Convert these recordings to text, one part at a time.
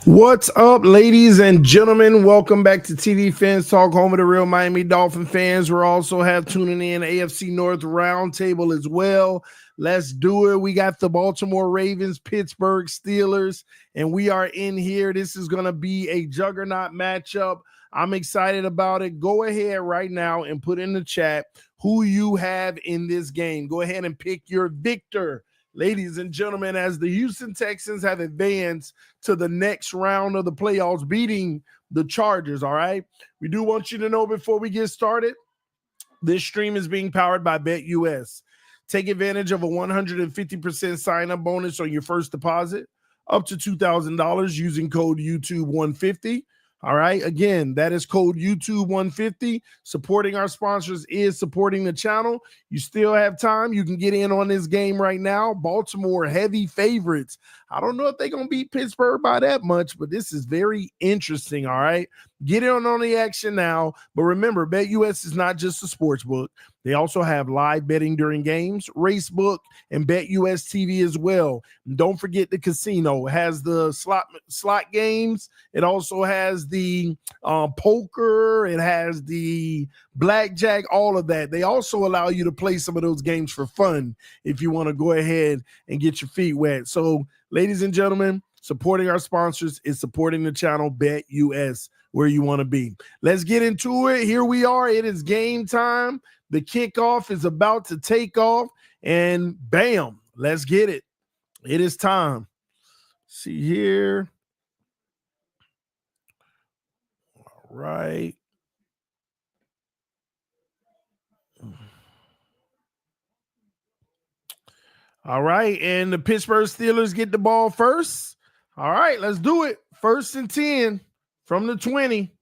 What's up, ladies and gentlemen? Welcome back to TD Fans Talk, home of the real Miami Dolphin fans. We also have tuning in AFC North Roundtable as well. Let's do it. We got the Baltimore Ravens, Pittsburgh Steelers, and we are in here. This is going to be a juggernaut matchup. I'm excited about it. Go ahead right now and put in the chat who you have in this game. Go ahead and pick your victor. Ladies and gentlemen, as the Houston Texans have advanced to the next round of the playoffs, beating the Chargers, all right? We do want you to know before we get started, this stream is being powered by BetUS. Take advantage of a 150% sign-up bonus on your first deposit, up to $2,000 using code YouTube150. All right. Again, that is code YouTube150. Supporting our sponsors is supporting the channel. You still have time. You can get in on this game right now. Baltimore heavy favorites. I don't know if they're going to beat Pittsburgh by that much, but this is very interesting. All right. Get in on the action now. But remember, BetUS is not just a sports book. They also have live betting during games, race book, and BetUS TV as well. And don't forget the casino. It has the slot games. It also has the poker. It has the blackjack, all of that. They also allow you to play some of those games for fun if you want to go ahead and get your feet wet. So, ladies and gentlemen, supporting our sponsors is supporting the channel. BetUS, where you want to be. Let's get into it. Here we are. It is game time. The kickoff is about to take off, and bam, let's get it. It is time. See here. All right. All right, and the Pittsburgh Steelers get the ball first. All right, let's do it. 1st and 10 from the 20.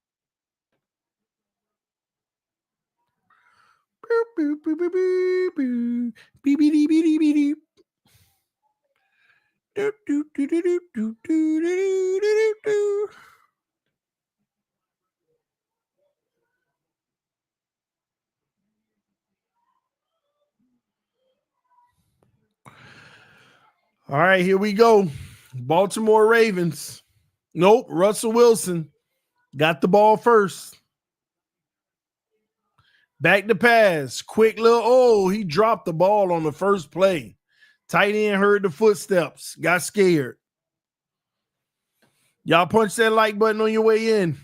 All right, here we go. Baltimore Ravens. Nope, Russell Wilson got the ball first. Back to pass. Quick little, he dropped the ball on the first play. Tight end heard the footsteps, got scared. Y'all punch that like button on your way in.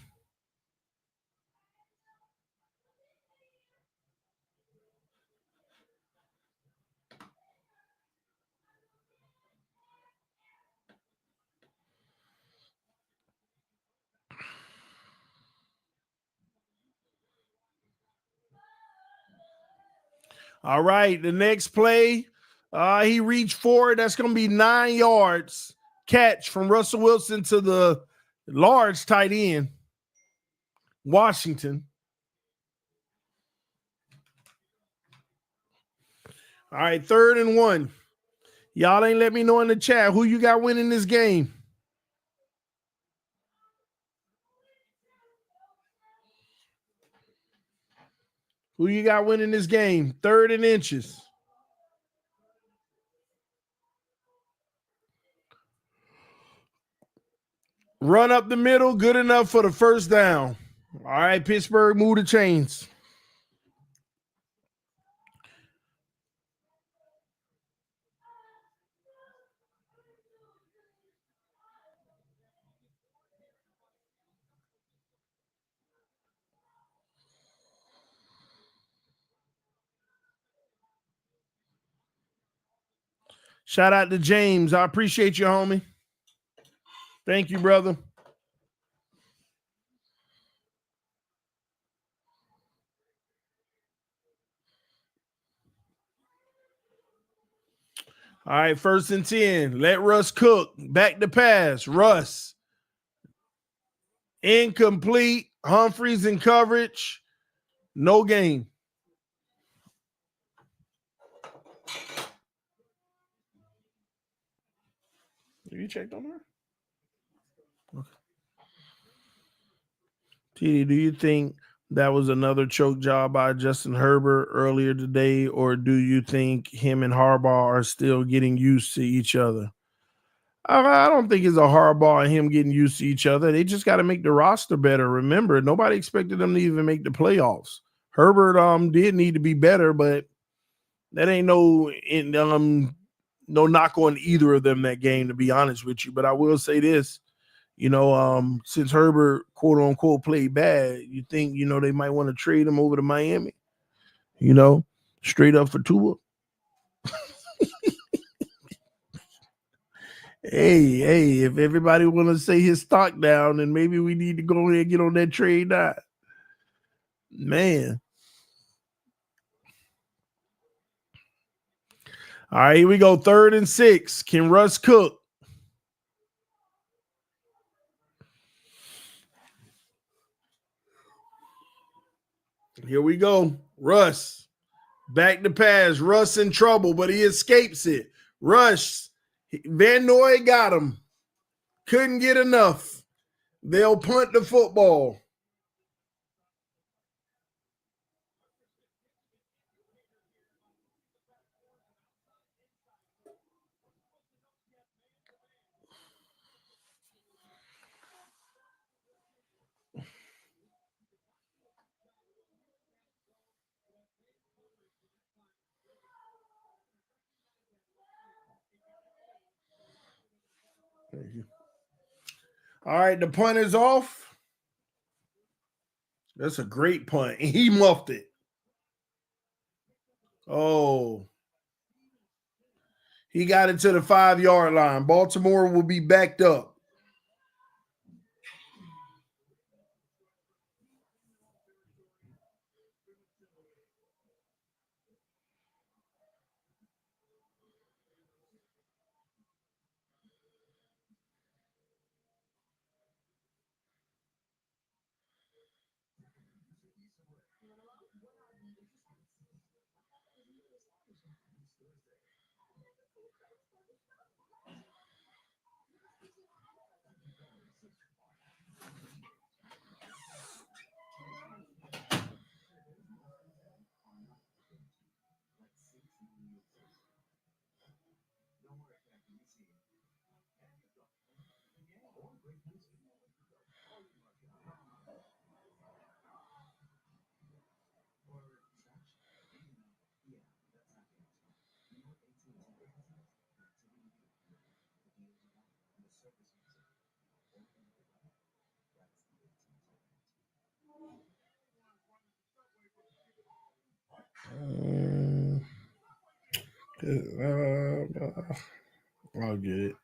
All right, the next play, he reached forward. That's going to be 9 yards. Catch from Russell Wilson to the large tight end, Washington. All right, 3rd and 1. Y'all ain't let me know in the chat who you got winning this game. Who you got winning this game? 3rd and inches. Run up the middle, good enough for the first down. All right, Pittsburgh, move the chains. Shout out to James. I appreciate you, homie. Thank you, brother. All right, 1st and 10. Let Russ cook. Back to pass. Russ. Incomplete. Humphreys in coverage. No gain. Have you checked on her? Okay. TD, do you think that was another choke job by Justin Herbert earlier today, or do you think him and Harbaugh are still getting used to each other? I don't think it's a hardball and him getting used to each other. They just got to make the roster better. Remember, nobody expected them to even make the playoffs. Herbert did need to be better, but that ain't no knock on either of them that game, to be honest with you. But I will say this, since Herbert quote unquote played bad, you think they might want to trade him over to Miami, you know, straight up for Tua. Hey, if everybody want to say his stock down, then maybe we need to go ahead and get on that trade now. Man. All right, here we go. 3rd and 6. Can Russ cook? Here we go. Russ. Back to pass. Russ in trouble, but he escapes it. Rush. Van Noy got him. Couldn't get enough. They'll punt the football. All right, the punt is off. That's a great punt. He muffed it. Oh. He got it to the 5-yard line. Baltimore will be backed up. I'll get it.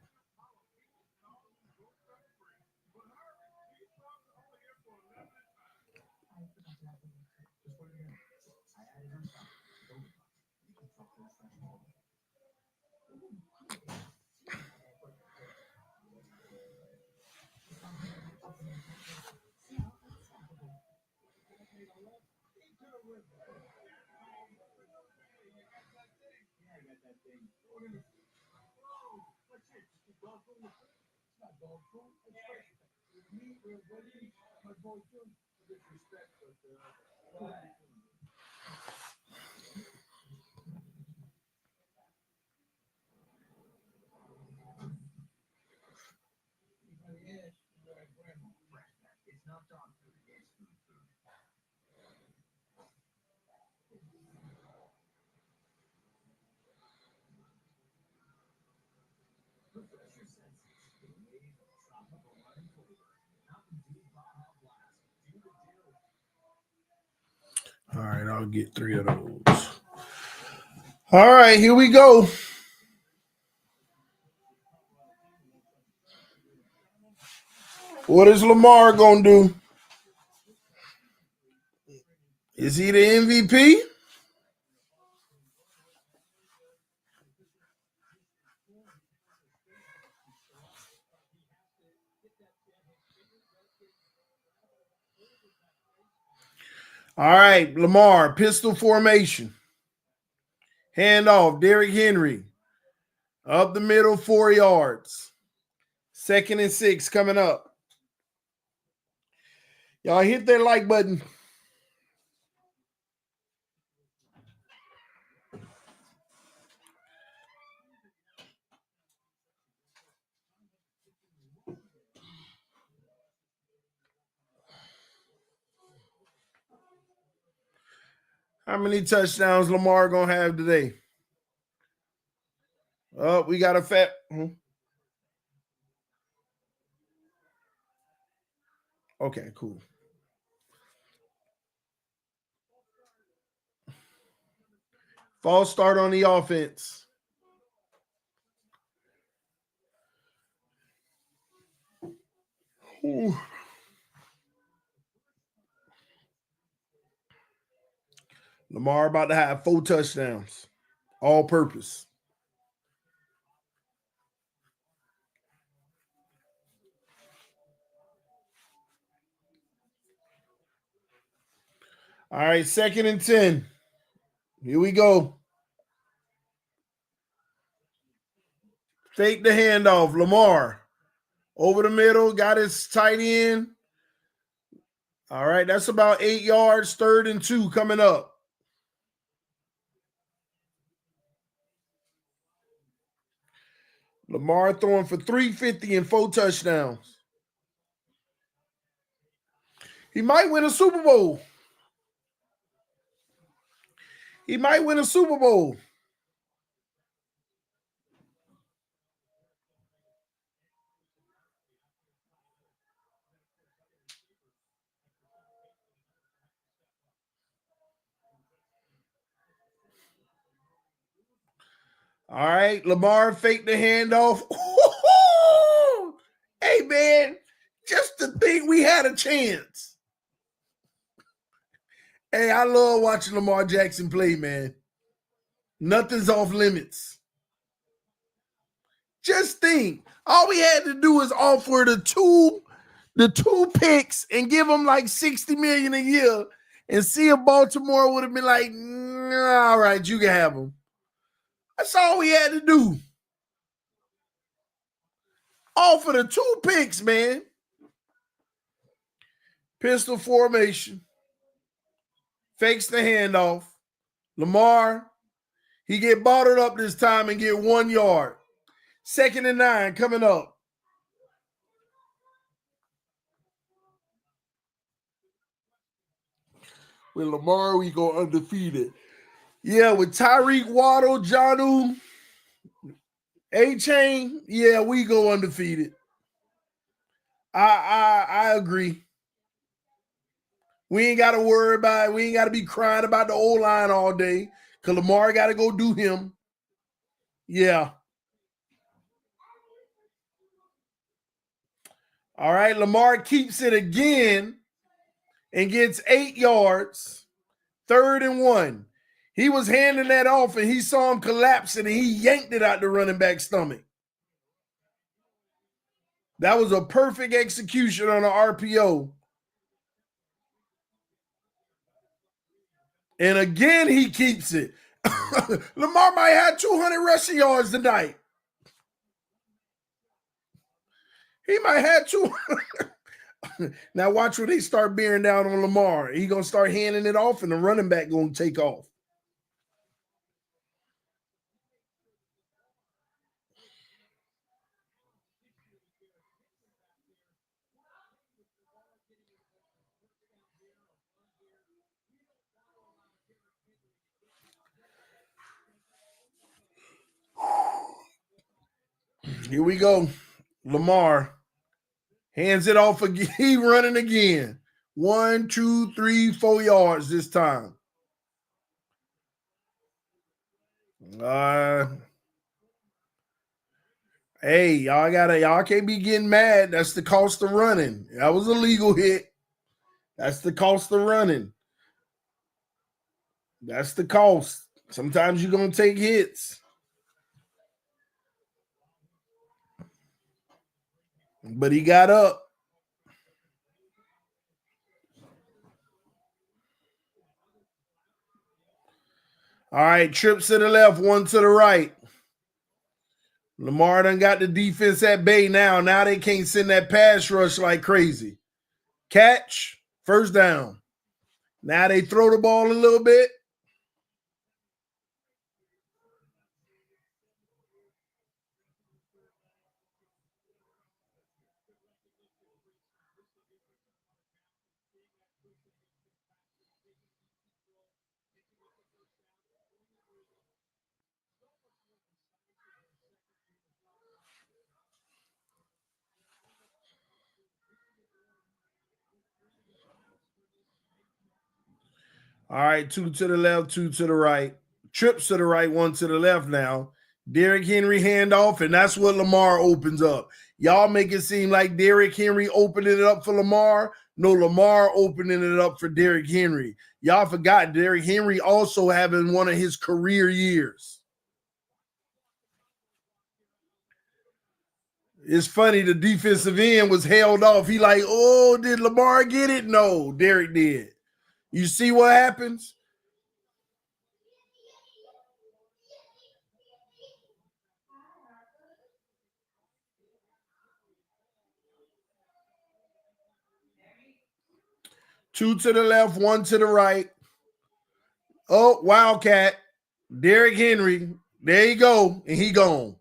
All right, I'll get 3 of those. All right, here we go. What is Lamar going to do? Is he the MVP? All right, Lamar, pistol formation. Hand off, Derrick Henry. Up the middle, 4 yards. 2nd and 6 coming up. Y'all hit that like button. How many touchdowns Lamar gonna have today? Oh, we got a fat. Okay, cool. False start on the offense. Ooh. Lamar about to have 4 touchdowns, all purpose. All right, 2nd and 10. Here we go. Fake the handoff. Lamar over the middle, got his tight end. All right, that's about 8 yards. 3rd and 2 coming up. Lamar throwing for 350 and 4 touchdowns. He might win a Super Bowl. He might win a Super Bowl. All right, Lamar faked the handoff. Hey, man, just to think we had a chance. Hey, I love watching Lamar Jackson play, man. Nothing's off limits. Just think, all we had to do is offer the two picks and give them like $60 million a year and see if Baltimore would have been like, all right, you can have them. That's all we had to do. Offer the 2 picks, man. Pistol formation. Fakes the handoff. Lamar, he get bottled up this time and get 1 yard. 2nd and 9 coming up. With Lamar, we go undefeated. Yeah, with Tyreek Waddle, Jonnu, A-Chain, yeah, we go undefeated. I agree. We ain't got to worry about it. We ain't got to be crying about the O-line all day because Lamar got to go do him. Yeah. All right, Lamar keeps it again and gets 8 yards, 3rd and 1. He was handing that off and he saw him collapsing and he yanked it out the running back stomach. That was a perfect execution on an RPO. And again, he keeps it. Lamar might have 200 rushing yards tonight. He might have 200. Now watch when they start bearing down on Lamar. He going to start handing it off and the running back going to take off. Here we go. Lamar hands it off again. He running again. 1, 2, 3, 4 yards this time. Hey, y'all can't be getting mad. That's the cost of running. That was a legal hit. That's the cost of running. That's the cost. Sometimes you're gonna take hits. But he got up. All right, trips to the left, 1 to the right. Lamar done got the defense at bay now. Now they can't send that pass rush like crazy. Catch, 1st down. Now they throw the ball a little bit. All right, two to the left, two to the right. Trips to the right, one to the left now. Derrick Henry handoff, and that's what Lamar opens up. Y'all make it seem like Derrick Henry opening it up for Lamar. No, Lamar opening it up for Derrick Henry. Y'all forgot Derrick Henry also having one of his career years. It's funny, the defensive end was held off. He like, oh, did Lamar get it? No, Derrick did. You see what happens? Two to the left, one to the right. Oh, Wildcat. Derrick Henry. There you go. And he gone.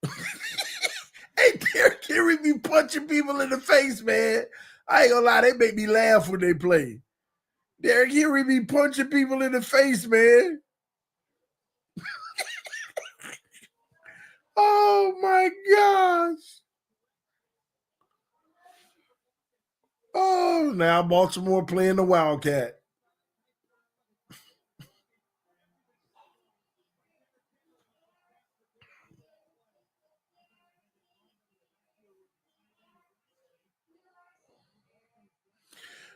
Hey, Derrick Henry be punching people in the face, man. I ain't gonna lie, they make me laugh when they play. Derrick Henry be punching people in the face, man. Oh my gosh. Oh, now Baltimore playing the Wildcat.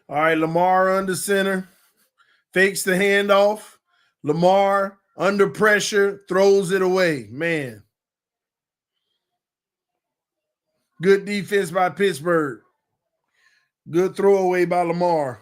All right, Lamar under center, fakes the handoff. Lamar under pressure, throws it away. Man, good defense by Pittsburgh. Good throwaway by Lamar.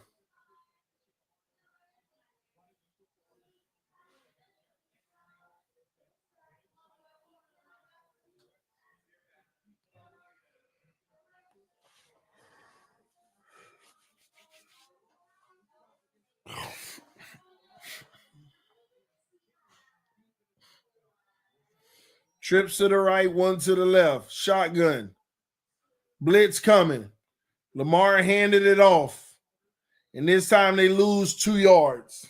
Trips to the right, one to the left. Shotgun. Blitz coming. Lamar handed it off. And this time they lose 2 yards.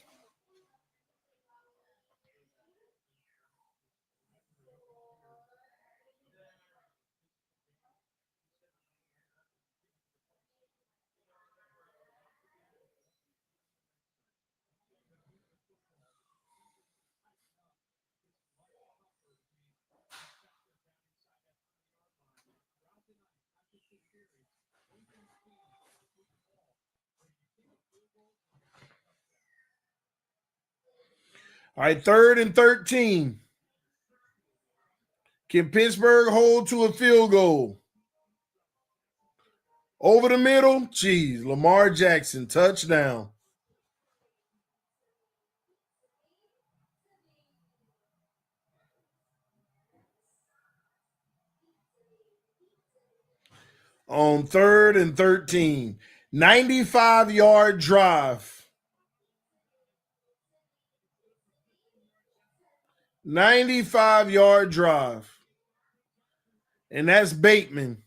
All right, 3rd and 13. Can Pittsburgh hold to a field goal? Over the middle? Jeez, Lamar Jackson, touchdown. On 3rd and 13. 95-yard drive. 95-yard drive. And that's Bateman.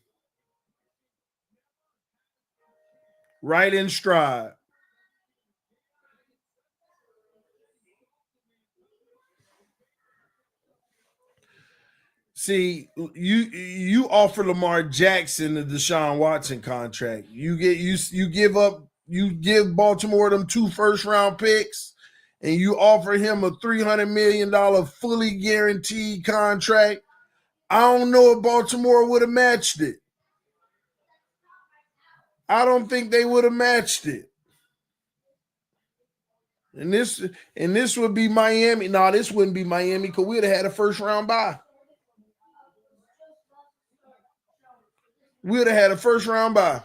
Right in stride. See, you offer Lamar Jackson the Deshaun Watson contract. You give Baltimore them 2 first-round picks, and you offer him a $300 million fully guaranteed contract. I don't know if Baltimore would have matched it. I don't think they would have matched it. And this would be Miami. No, this wouldn't be Miami because we'd have had a first-round bye. We'd have had a first-round bye.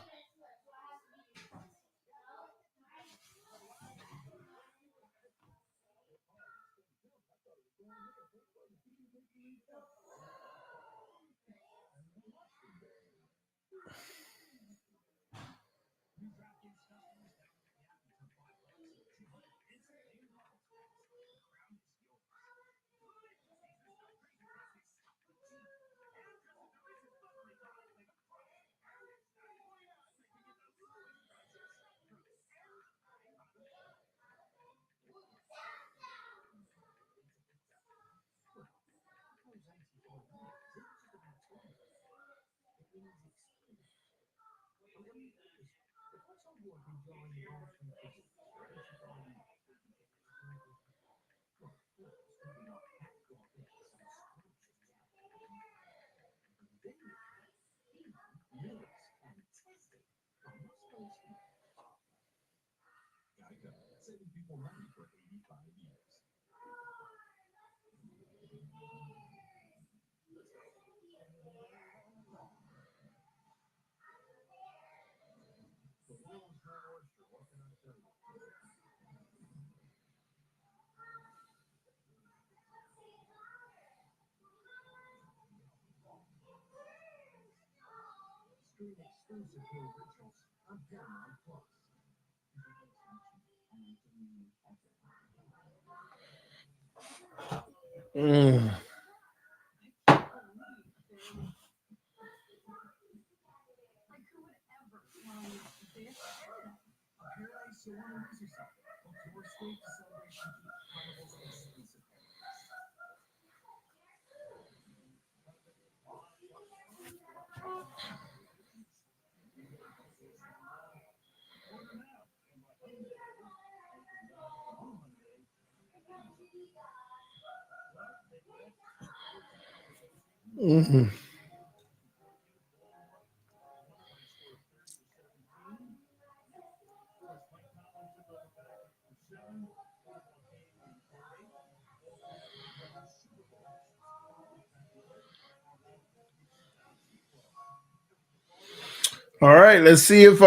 All right, let's see if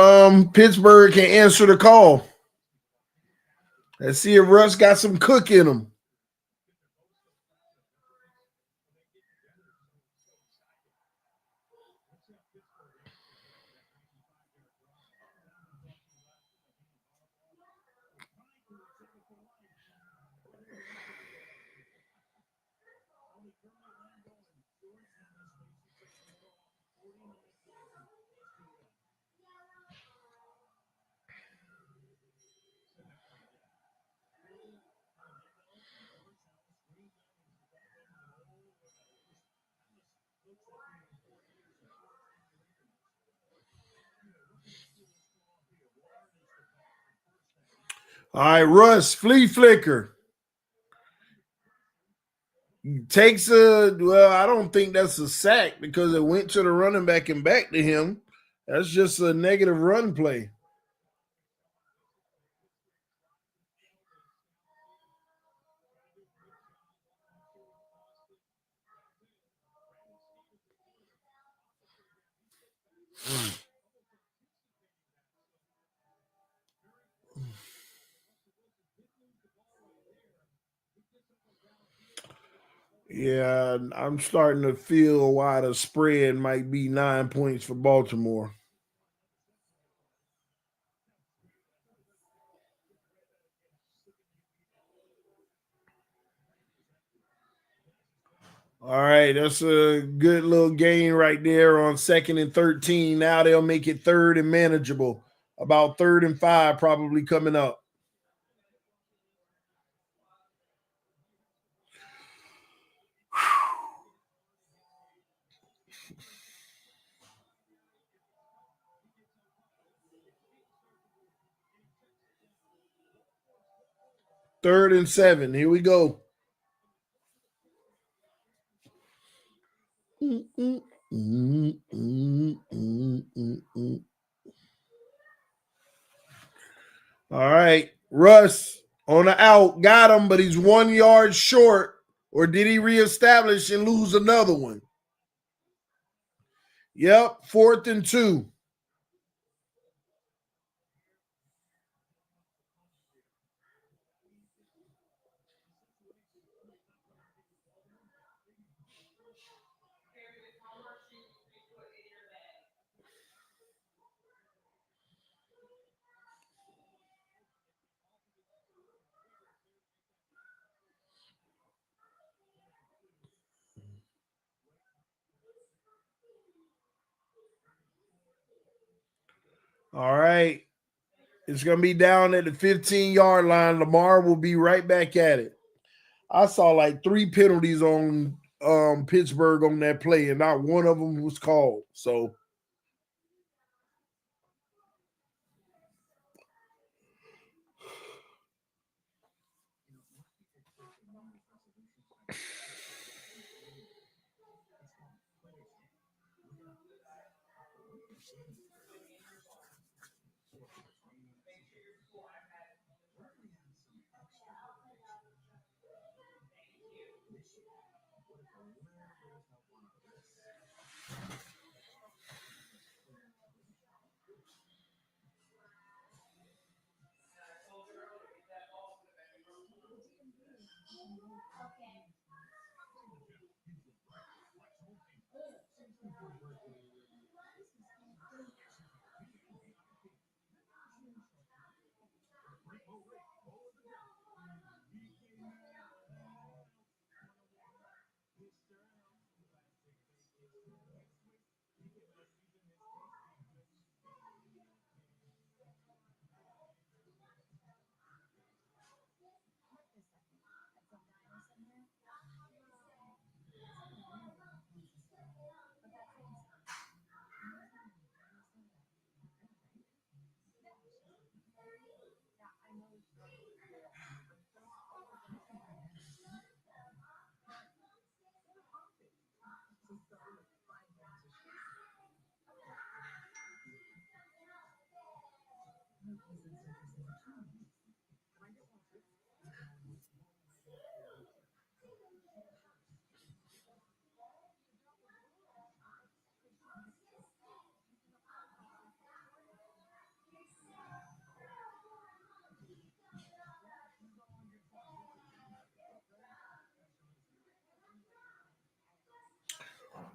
Pittsburgh can answer the call. Let's see if Russ got some cook in him. All right, Russ, flea flicker. Takes I don't think that's a sack because it went to the running back and back to him. That's just a negative run play. Yeah, I'm starting to feel why the spread might be 9 points for Baltimore. All right, that's a good little gain right there on 2nd and 13. Now they'll make it 3rd and manageable. About 3rd and 5 probably coming up. Third and 7. Here we go. All right. Russ on the out. Got him, but he's 1 yard short. Or did he reestablish and lose another one? Yep. 4th and 2. All right. It's going to be down at the 15-yard line. Lamar will be right back at it. I saw like 3 penalties on Pittsburgh on that play, and not one of them was called. So,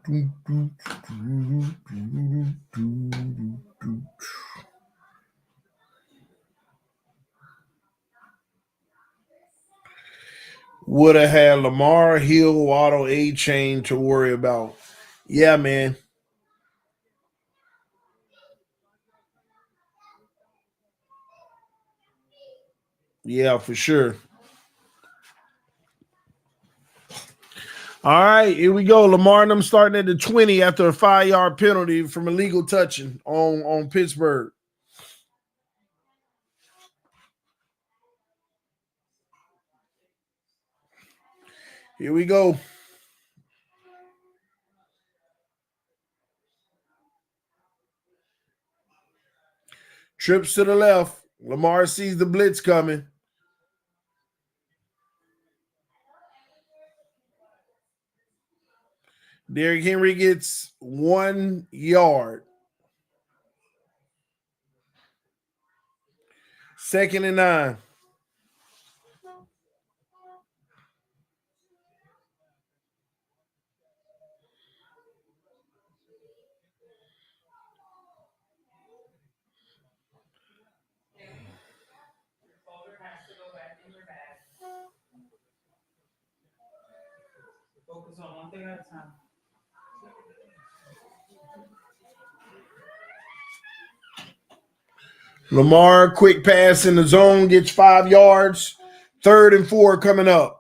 Would have had Lamar, Hill, Waddle, A Chain to worry about. Yeah, man. Yeah, for sure. All right, here we go. Lamar and them starting at the 20 after a 5-yard penalty from illegal touching on Pittsburgh. Here we go. Trips to the left. Lamar sees the blitz coming. Derrick Henry gets 1 yard. 2nd and 9. Focus on one thing at a time. Lamar, quick pass in the zone, gets 5 yards. 3rd and 4 coming up.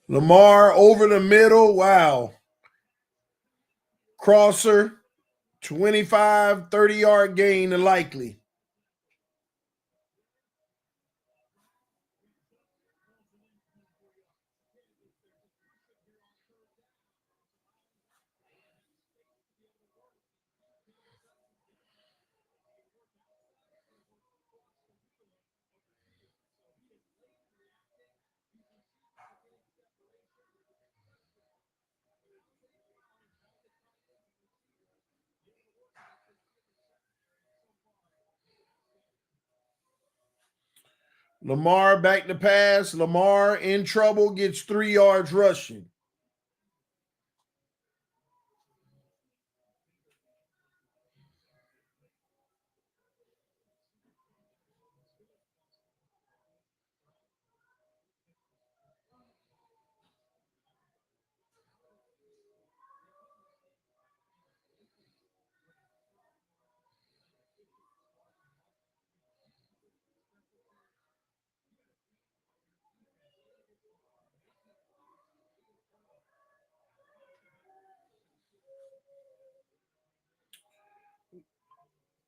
Lamar over the middle. Wow. Crosser, 25, 30-yard gain likely. Lamar back to pass. Lamar in trouble, gets 3 yards rushing.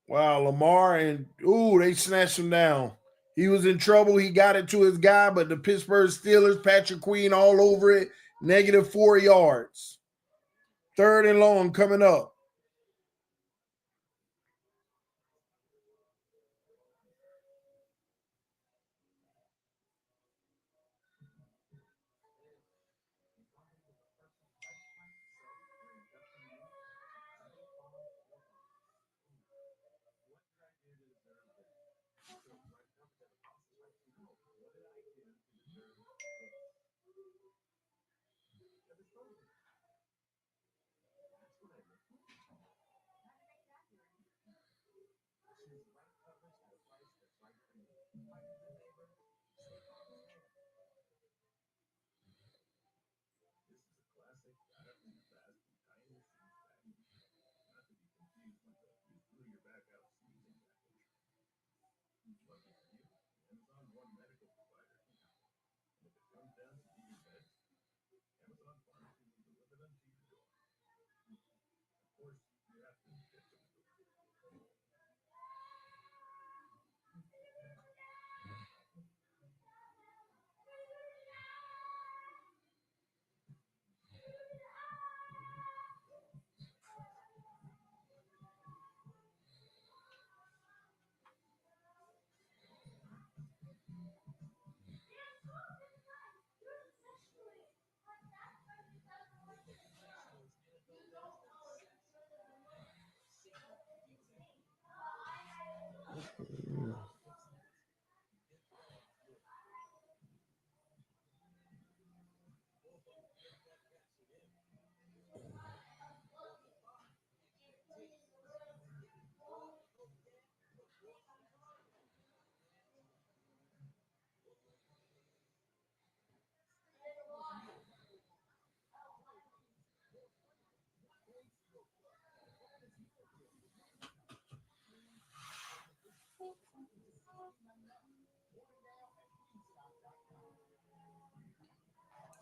Wow, Lamar and they snatched him down. He was in trouble. He got it to his guy, but the Pittsburgh Steelers, Patrick Queen all over it. -4 yards. 3rd and long coming up.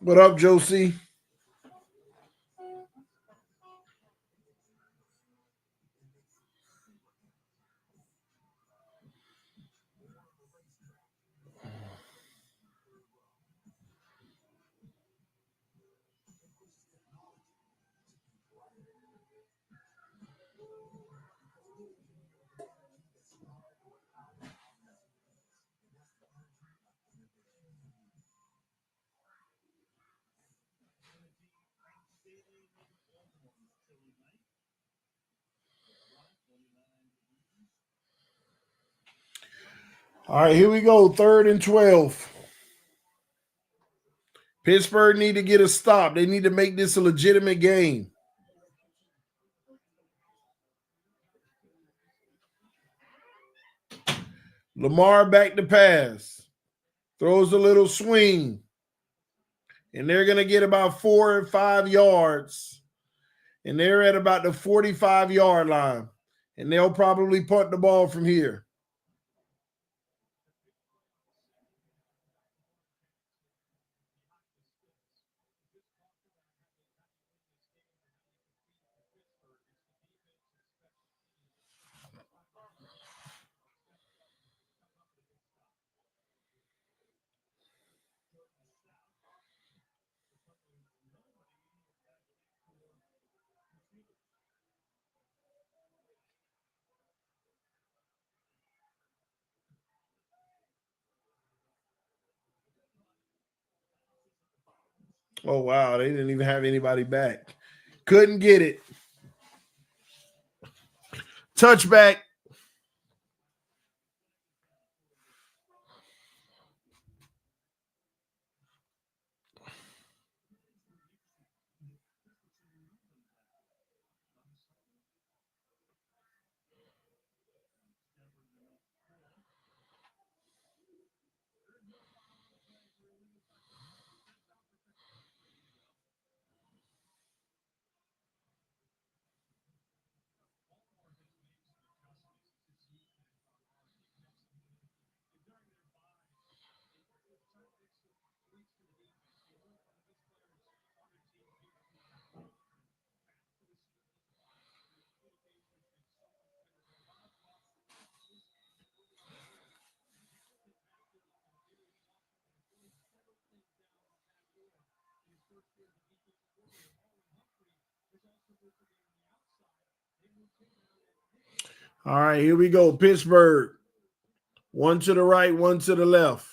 What up, Josie? All right, here we go. 3rd and 12. Pittsburgh need to get a stop. They need to make this a legitimate game. Lamar back to pass. Throws a little swing. And they're going to get about 4 or 5 yards. And they're at about the 45-yard line. And they'll probably punt the ball from here. Oh, wow. They didn't even have anybody back. Couldn't get it. Touchback. All right, here we go. Pittsburgh. One to the right, one to the left.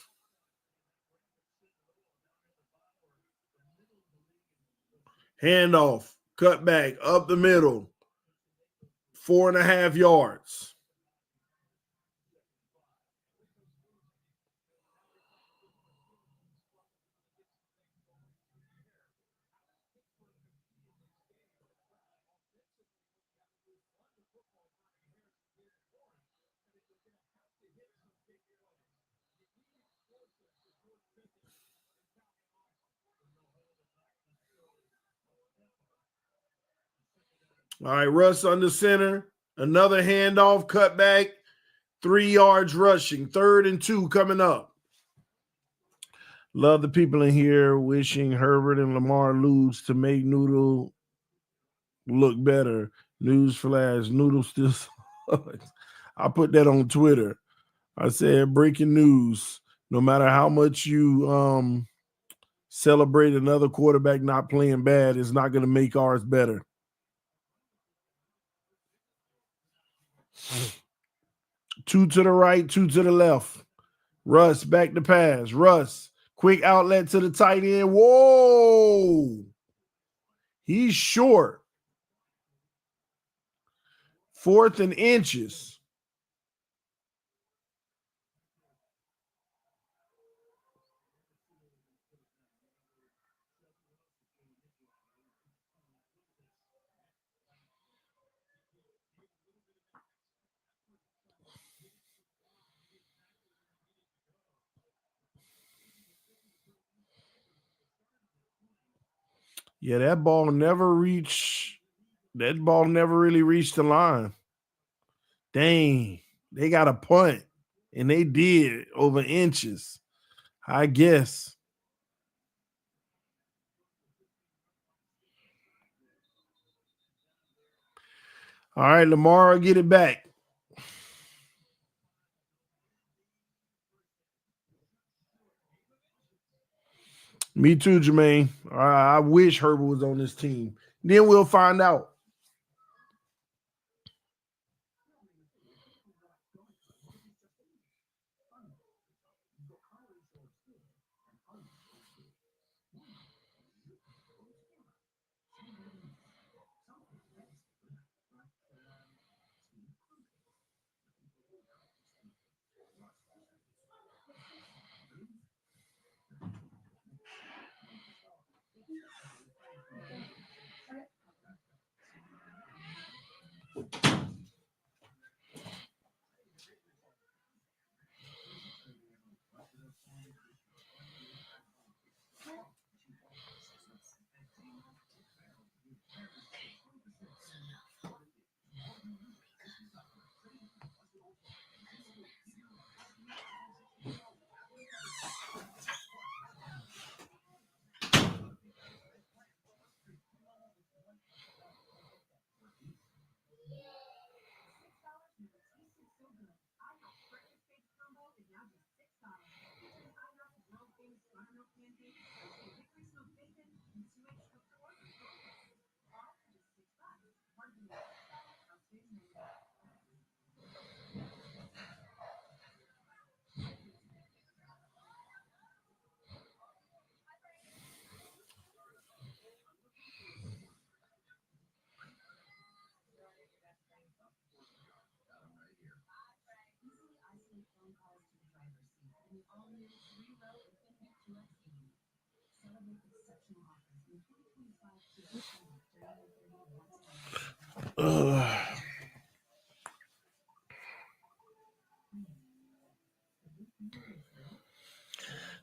Handoff. Cut back. Up the middle. 4.5 yards. All right, Russ under center. Another handoff, cut back, 3 yards rushing. 3rd and 2 coming up. Love the people in here wishing Herbert and Lamar lose to make Noodle look better. News flash, Noodle still sucks. I put that on Twitter. I said breaking news. No matter how much you celebrate another quarterback not playing bad, it's not going to make ours better. Two to the right, two to the left. Russ back to pass. Russ, quick outlet to the tight end. Whoa. He's short. 4th and inches. Yeah, that ball never really reached the line. Dang. They got a punt. And they did over inches. I guess. All right, Lamar, get it back. Me too, Jermaine. I wish Herbert was on this team. Then we'll find out.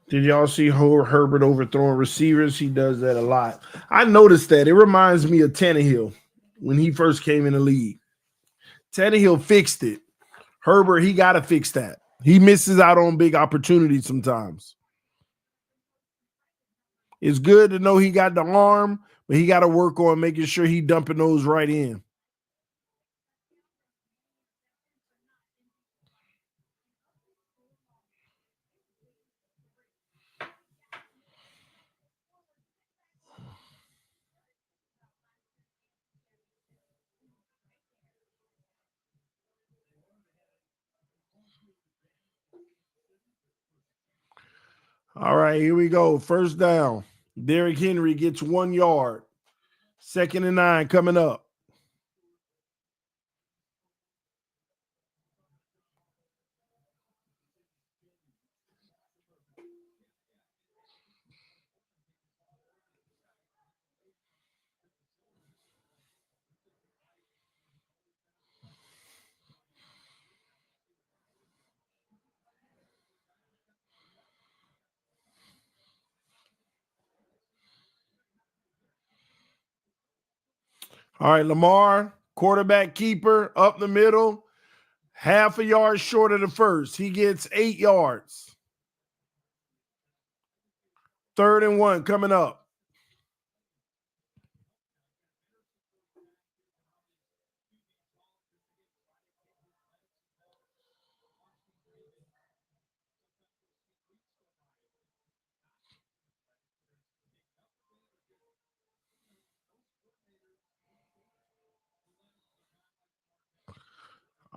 Did y'all see Herbert overthrowing receivers? He does that a lot. I noticed that. It reminds me of Tannehill when he first came in the league. Tannehill fixed it. Herbert, he got to fix that. He misses out on big opportunities sometimes. It's good to know he got the arm, but he got to work on making sure he dumping those right in. All right, here we go. First down. Derrick Henry gets 1 yard. 2nd and 9 coming up. All right, Lamar, quarterback keeper, up the middle, half a yard short of the first. He gets 8 yards. 3rd and 1 coming up.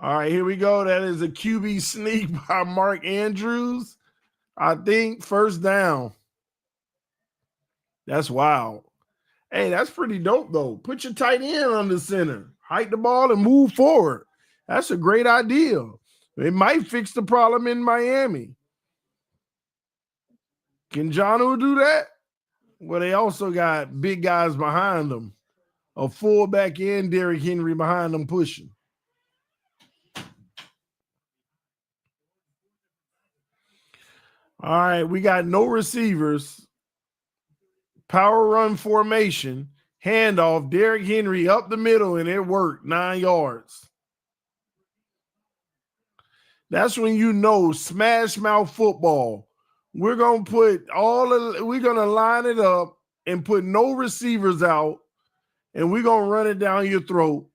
All right, here we go. That is a QB sneak by Mark Andrews. I think 1st down. That's wild. Hey, that's pretty dope, though. Put your tight end on the center, hike the ball, and move forward. That's a great idea. It might fix the problem in Miami. Can Jonnu do that? Well, they also got big guys behind them, a fullback and Derrick Henry behind them pushing. All right, we got no receivers. Power run formation, handoff, Derrick Henry up the middle, and it worked. 9 yards. That's when you know smash mouth football. We're gonna we're gonna line it up and put no receivers out, and we're gonna run it down your throat.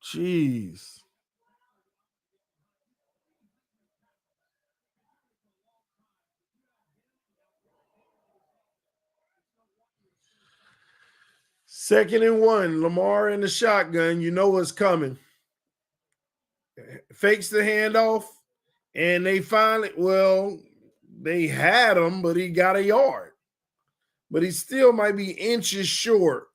Jeez. Second and 1. Lamar in the shotgun. You know what's coming. Fakes the handoff, and they finally, they had him, but he got a yard. But he still might be inches short.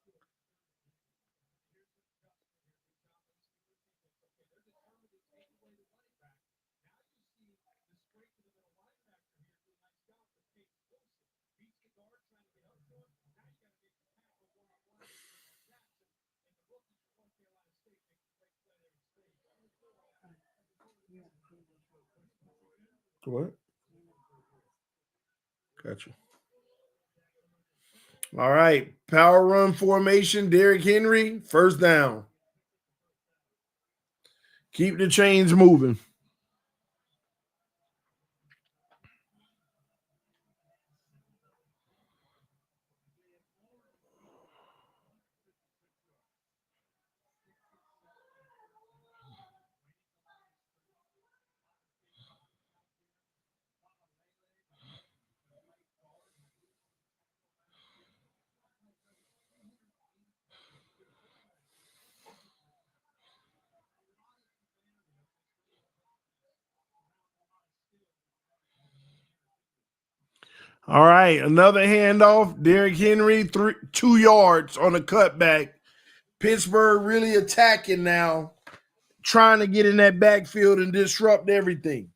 What? Gotcha. All right. Power run formation. Derrick Henry, first down. Keep the chains moving. All right. Another handoff. Derrick Henry, 2 yards on a cutback. Pittsburgh really attacking now, trying to get in that backfield and disrupt everything.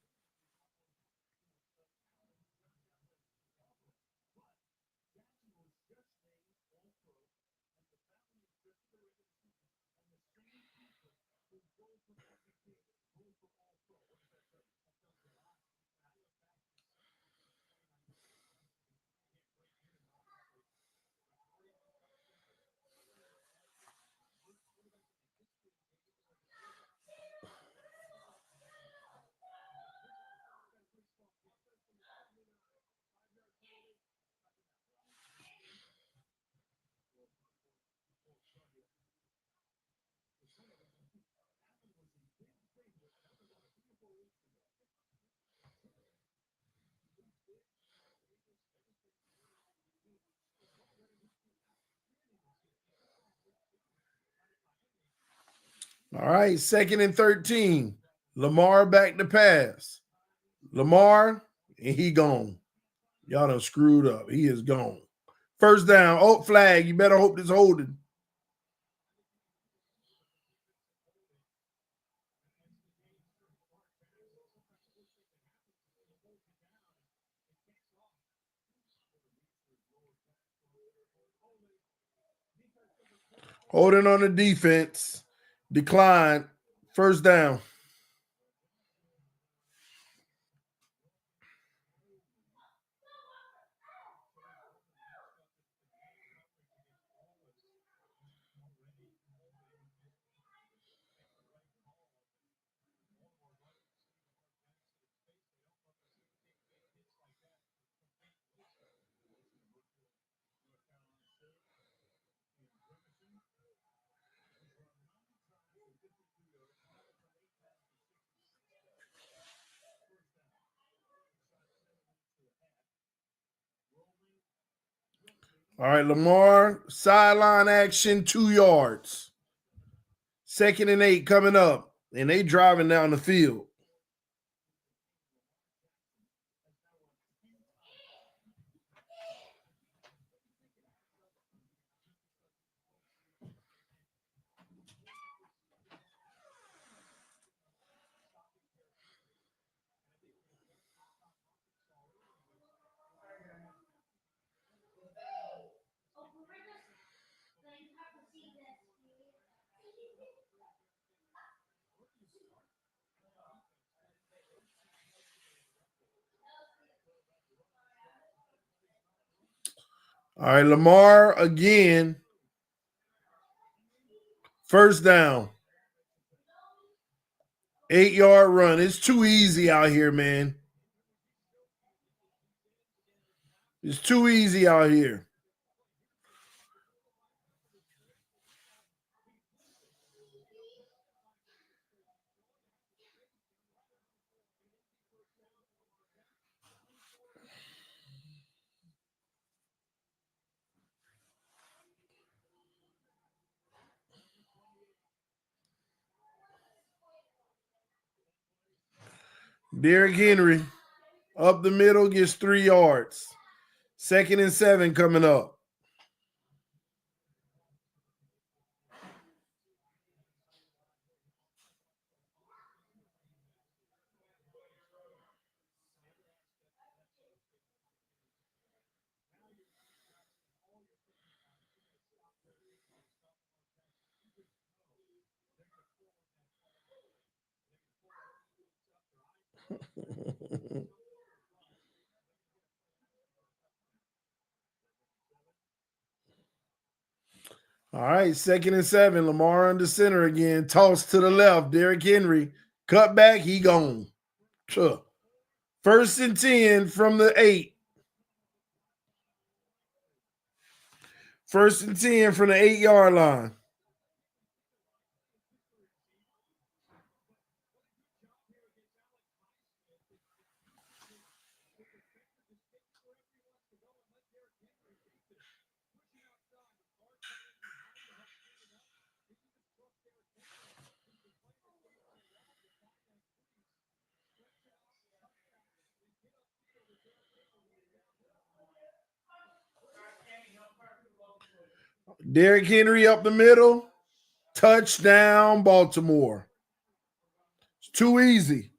All right, 2nd and 13. Lamar back to pass. Lamar, and he gone. Y'all done screwed up. He is gone. First down. Oh, flag. You better hope this holding. Holding on the defense. Decline. First down. All right, Lamar, sideline action, 2 yards. 2nd and 8 coming up, and they driving down the field. All right, Lamar again. First down. 8-yard run. It's too easy out here, man. It's too easy out here. Derrick Henry up the middle gets 3 yards. 2nd and 7 coming up. All right, 2nd and 7. Lamar under center again. Toss to the left. Derrick Henry. Cut back. He gone. Sure. 1st and 10 from the 8. 1st and 10 from the 8-yard line. Derrick Henry up the middle. Touchdown, Baltimore. It's too easy.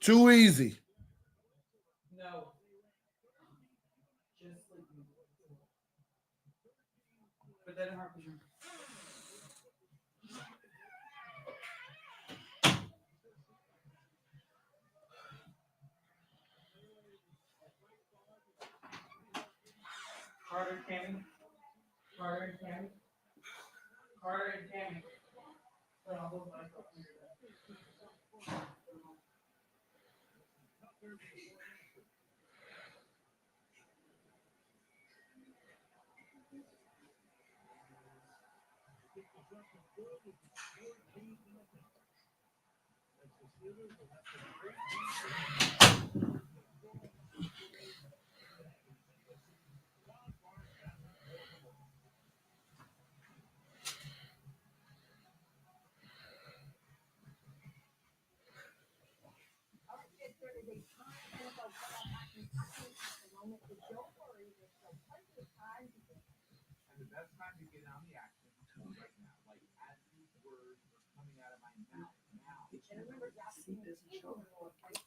Too easy. No. But then Carter and Tammy. Carter and Tammy. Carter and Tammy.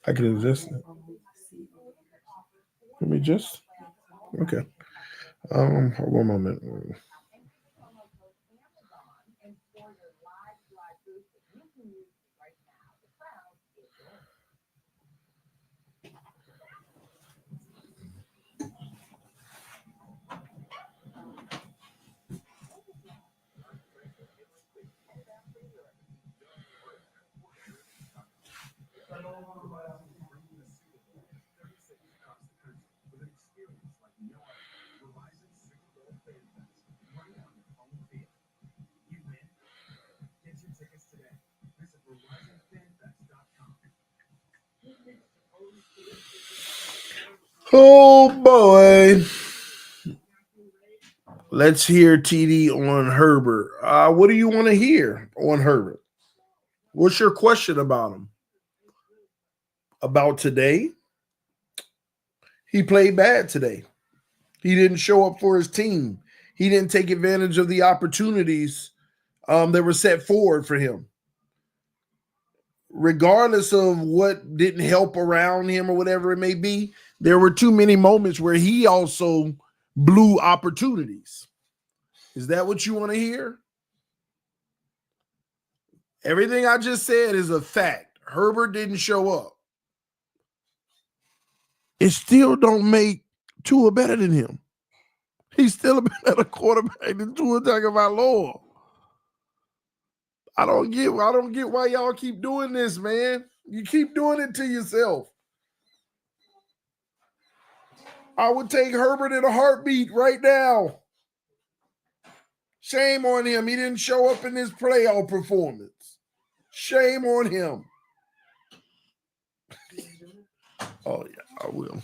I can adjust it. Let me just. Okay. One moment. Oh boy. Let's hear TD on Herbert. What do you want to hear on Herbert? What's your question about him? About today? He played bad today. He didn't show up for his team. He didn't take advantage of the opportunities that were set forward for him. Regardless of what didn't help around him or whatever it may be, there were too many moments where he also blew opportunities. Is that what you want to hear? Everything I just said is a fact. Herbert didn't show up. It still don't make Tua better than him. He's still a better quarterback than Tua Tagovailoa. I don't get why y'all keep doing this, man. You keep doing it to yourself. I would take Herbert in a heartbeat right now. Shame on him. He didn't show up in this playoff performance. Shame on him. Oh, yeah, I will.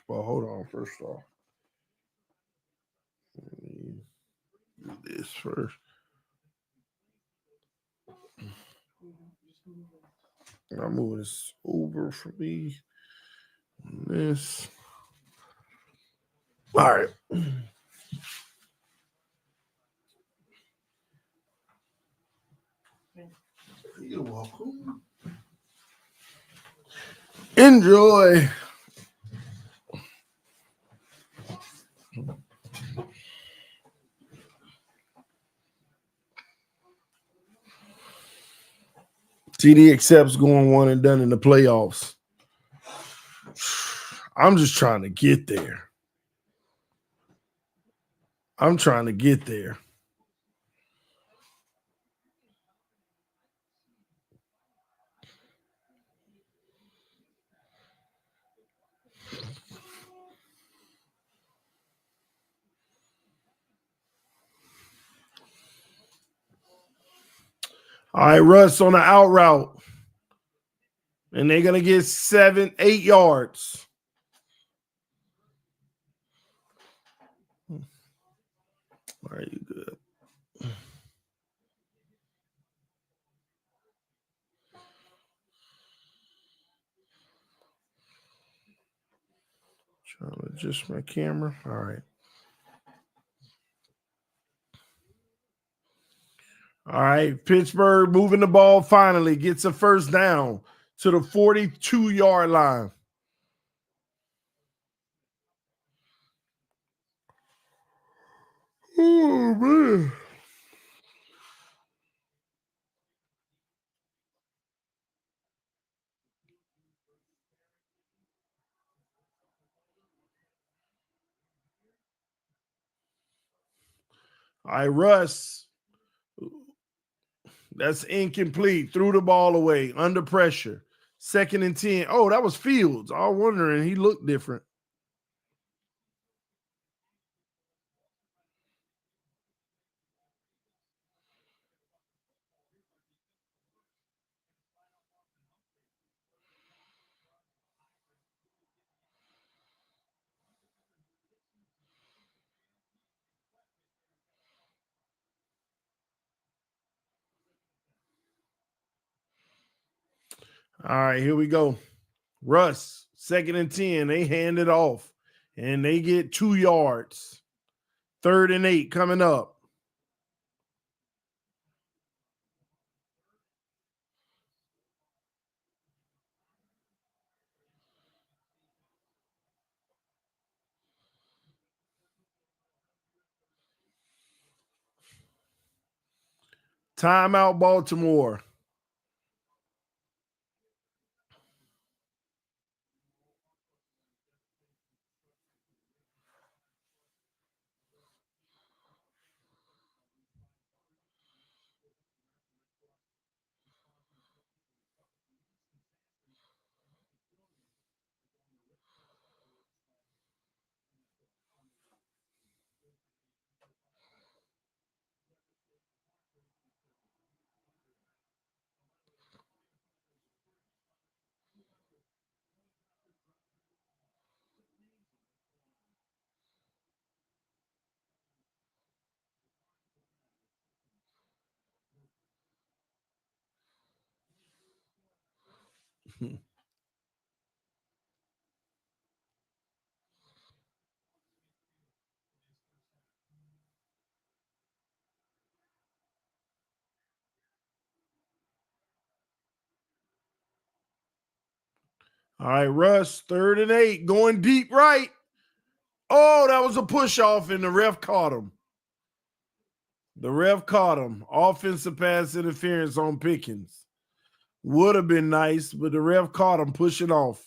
Well, hold on. First off, let me do this first. I'm moving this over for me. This. All right. You're welcome. Enjoy. TD accepts going one and done in the playoffs. I'm just trying to get there. I'm trying to get there. All right, Russ on the out route. And they're going to get 7, 8 yards. All right, you good. Trying to adjust my camera. All right. All right. Pittsburgh moving the ball finally. Gets a first down to the 42-yard line. Oh, man. All right, Russ. That's incomplete. Threw the ball away under pressure. 2nd and 10. Oh, that was Fields. I was wondering. He looked different. All right, here we go. Russ, 2nd and 10. They hand it off, and they get 2 yards. 3rd and 8 coming up. Timeout, Baltimore. All right, Russ, 3rd and 8, going deep right. Oh, that was a push off, and the ref caught him. The ref caught him. Offensive pass interference on Pickens. Would have been nice, but the ref caught him pushing off.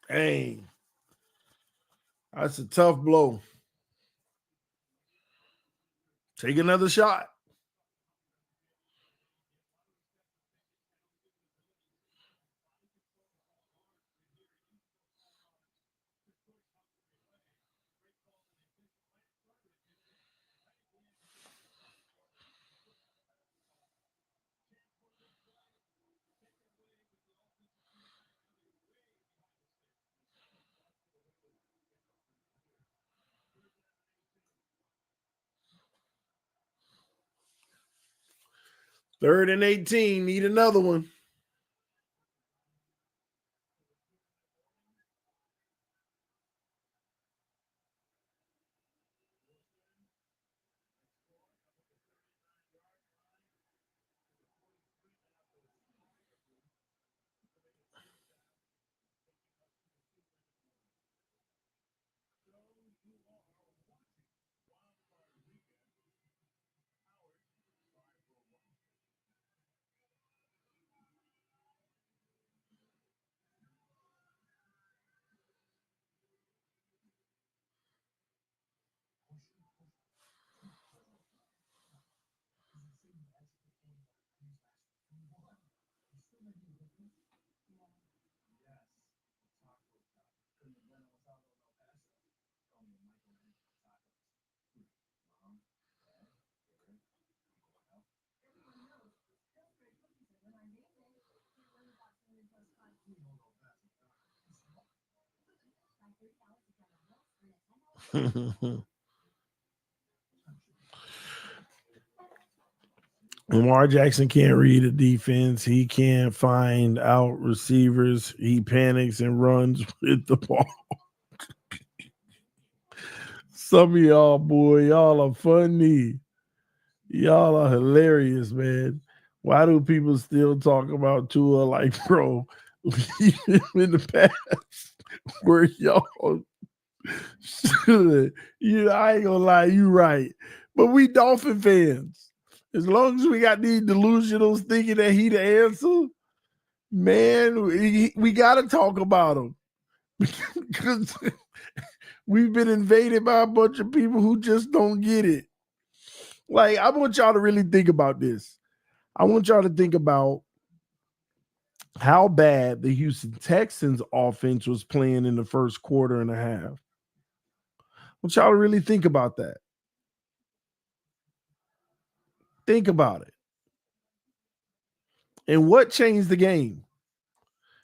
Dang. That's a tough blow. Take another shot. 3rd and 18. Need another one. Lamar Jackson can't read a defense. He can't find out receivers. He panics and runs with the ball. Some of y'all, boy, y'all are funny. Y'all are hilarious, man. Why do people still talk about Tua like, bro, in the past where y'all should? I ain't gonna lie, you right. But we Dolphin fans. As long as we got these delusionals thinking that he the answer, man, we got to talk about him. Because we've been invaded by a bunch of people who just don't get it. Like, I want y'all to really think about this. I want y'all to think about how bad the Houston Texans offense was playing in the first quarter and a half. I want y'all to really think about that. Think about it. And what changed the game?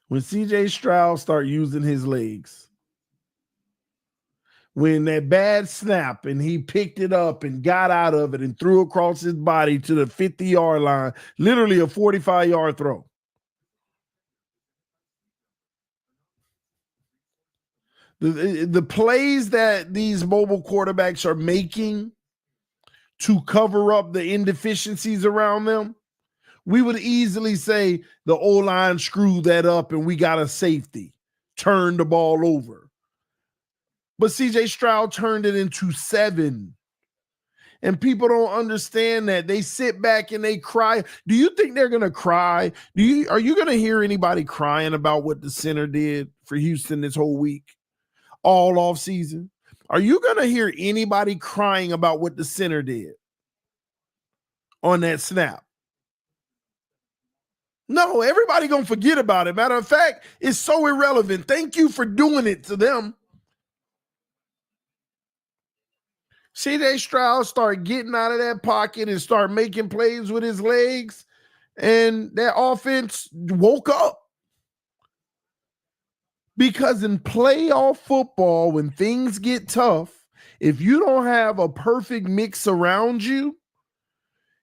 When CJ Stroud started using his legs. When that bad snap and he picked it up and got out of it and threw across his body to the 50-yard line, literally a 45-yard throw. The plays that these mobile quarterbacks are making to cover up the inefficiencies around them, we would easily say the O-line screwed that up and we got a safety, turned the ball over. But CJ Stroud turned it into 7. And people don't understand that. They sit back and they cry. Do you think they're going to cry? Are you going to hear anybody crying about what the center did for Houston this whole week, all off season? Are you going to hear anybody crying about what the center did on that snap? No, everybody going to forget about it. Matter of fact, it's so irrelevant. Thank you for doing it to them. CJ Stroud started getting out of that pocket and start making plays with his legs, and that offense woke up. Because in playoff football, when things get tough, if you don't have a perfect mix around you,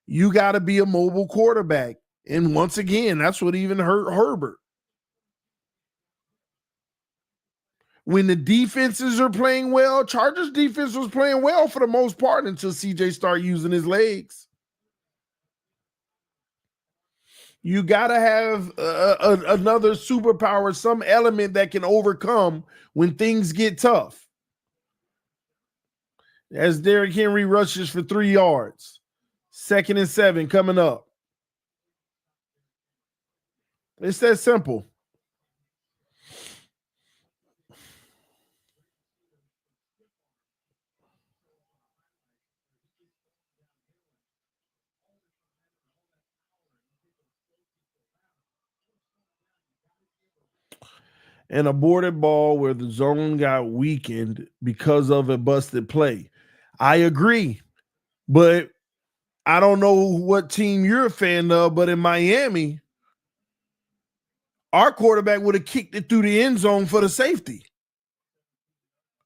you got to be a mobile quarterback. And once again, that's what even hurt Herbert. When the defenses are playing well, Chargers defense was playing well for the most part until CJ started using his legs. You got to have another superpower, some element that can overcome when things get tough. As Derrick Henry rushes for 3 yards. 2nd and 7 coming up. It's that simple. An aborted ball where the zone got weakened because of a busted play. I agree, but I don't know what team you're a fan of, but in Miami, our quarterback would have kicked it through the end zone for the safety.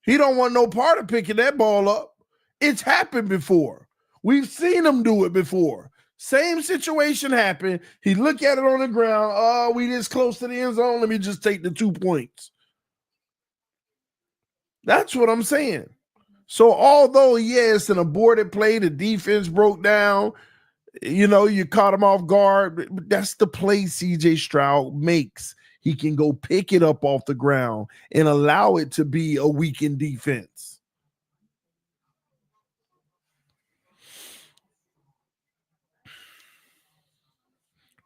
He don't want no part of picking that ball up. It's happened before. We've seen him do it before. Same situation happened. He looked at it on the ground. Oh, we this close to the end zone. Let me just take the 2 points. That's what I'm saying. So although, yeah, it's an aborted play, the defense broke down, you caught him off guard. But that's the play CJ Stroud makes. He can go pick it up off the ground and allow it to be a weakened defense.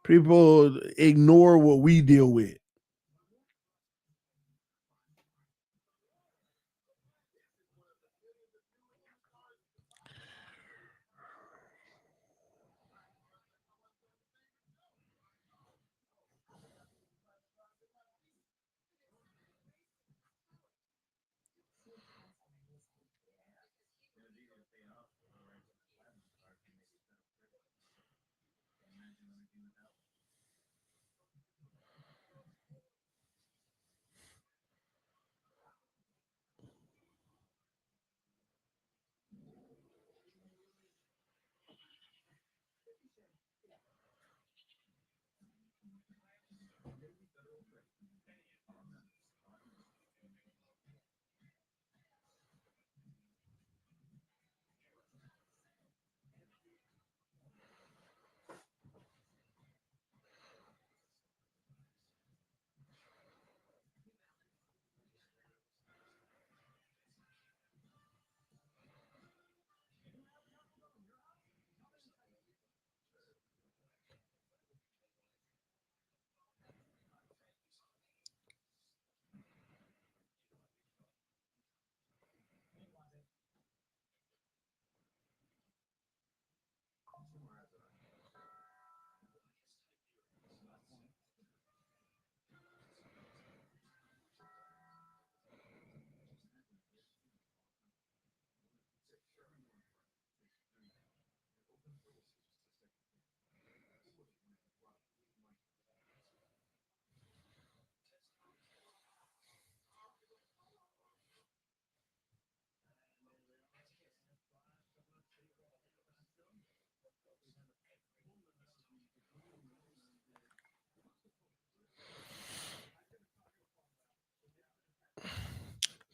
People ignore what we deal with.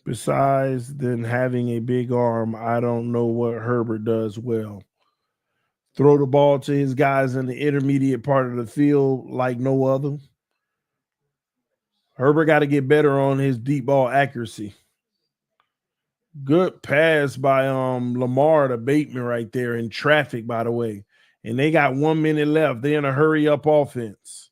Besides than having a big arm, I don't know what Herbert does well. Throw the ball to his guys in the intermediate part of the field like no other. Herbert got to get better on his deep ball accuracy. Good pass by Lamar to Bateman right there in traffic, by the way. And they got 1 minute left. They're in a hurry up offense.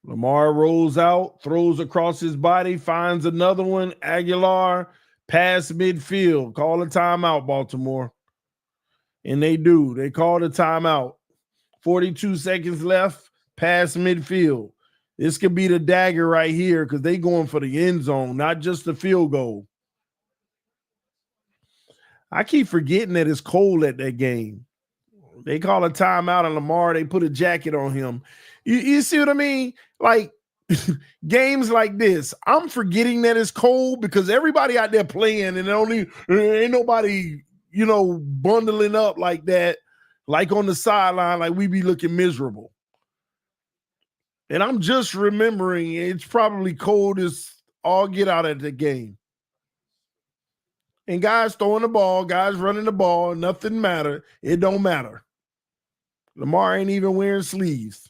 Lamar rolls out, throws across his body, finds another one. Aguilar, pass midfield. Call a timeout, Baltimore. And they do. They call the timeout. 42 seconds left, past midfield. This could be the dagger right here because they going for the end zone, not just the field goal. I keep forgetting that it's cold at that game. They call a timeout on Lamar. They put a jacket on him. You see what I mean? Like games like this, I'm forgetting that it's cold because everybody out there playing and ain't nobody, bundling up like that, like on the sideline, like we be looking miserable. And I'm just remembering it's probably cold as all get out at the game. And guys throwing the ball, guys running the ball, nothing matter. It don't matter. Lamar ain't even wearing sleeves.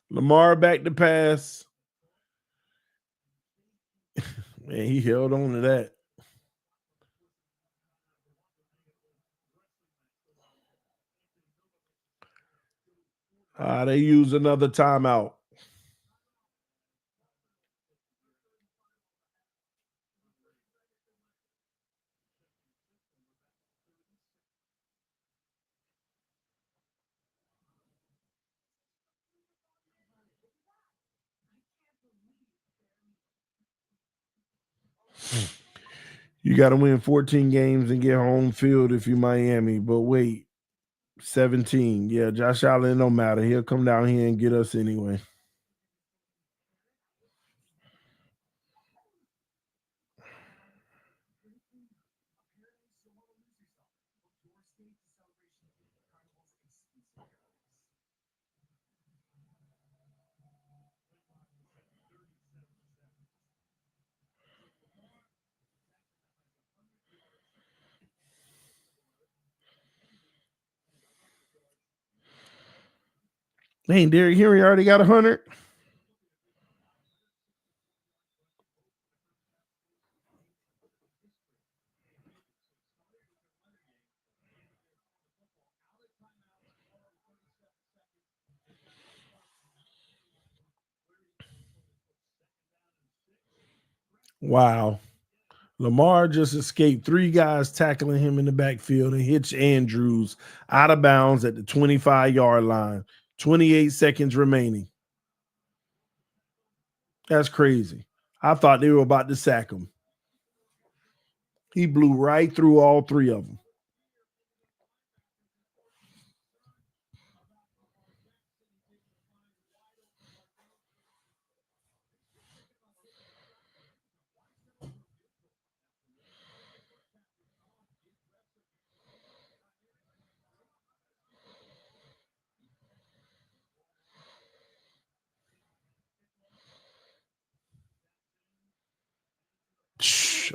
Lamar back to pass. Man, he held on to that. They use another timeout. You got to win 14 games and get home field if you Miami. But wait, 17. Yeah, Josh Allen don't matter. He'll come down here and get us anyway. Man, Derrick Henry already got 100. Wow. Lamar just escaped 3 guys tackling him in the backfield and hits Andrews out of bounds at the 25-yard line. 28 seconds remaining. That's crazy. I thought they were about to sack him. He blew right through all 3 of them.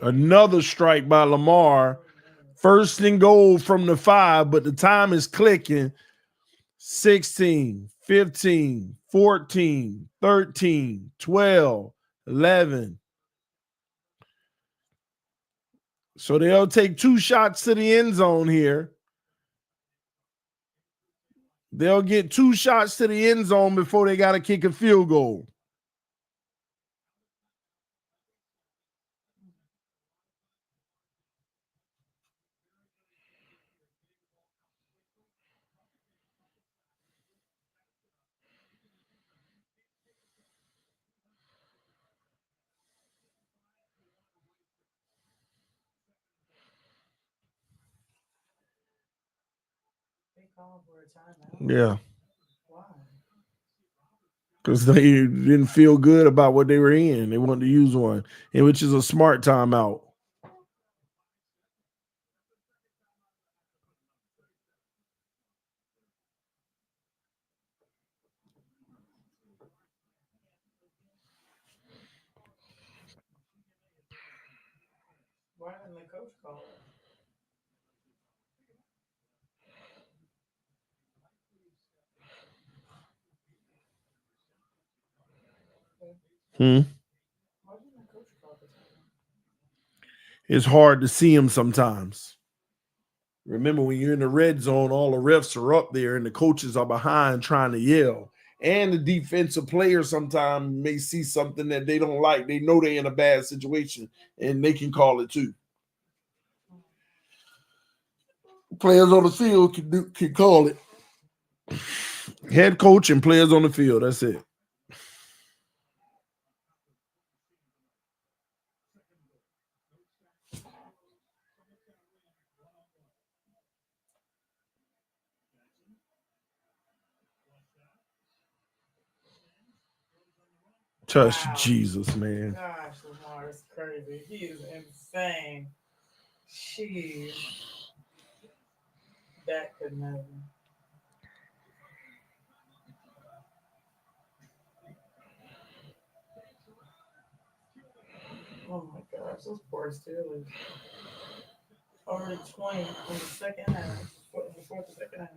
Another strike by Lamar. First and goal from the 5, but the time is clicking. 16, 15, 14, 13, 12, 11. So they'll take 2 shots to the end zone here. They'll get 2 shots to the end zone before they got to kick a field goal. They called for a timeout. Yeah. Why? Because they didn't feel good about what they were in. They wanted to use one, which is a smart timeout. Why didn't the coach call it? Hmm. Why didn't the coach call the timeout? It's hard to see them sometimes. Remember, when you're in the red zone, all the refs are up there and the coaches are behind trying to yell. And the defensive players sometimes may see something that they don't like. They know they're in a bad situation and they can call it too. Players on the field can call it. Head coach and players on the field. That's it. Touch Jesus, man. Gosh, Lamar is crazy. He is insane. Jeez. That could never. Oh my gosh, those poor Steelers. Already 20 in the second half. Before the second half.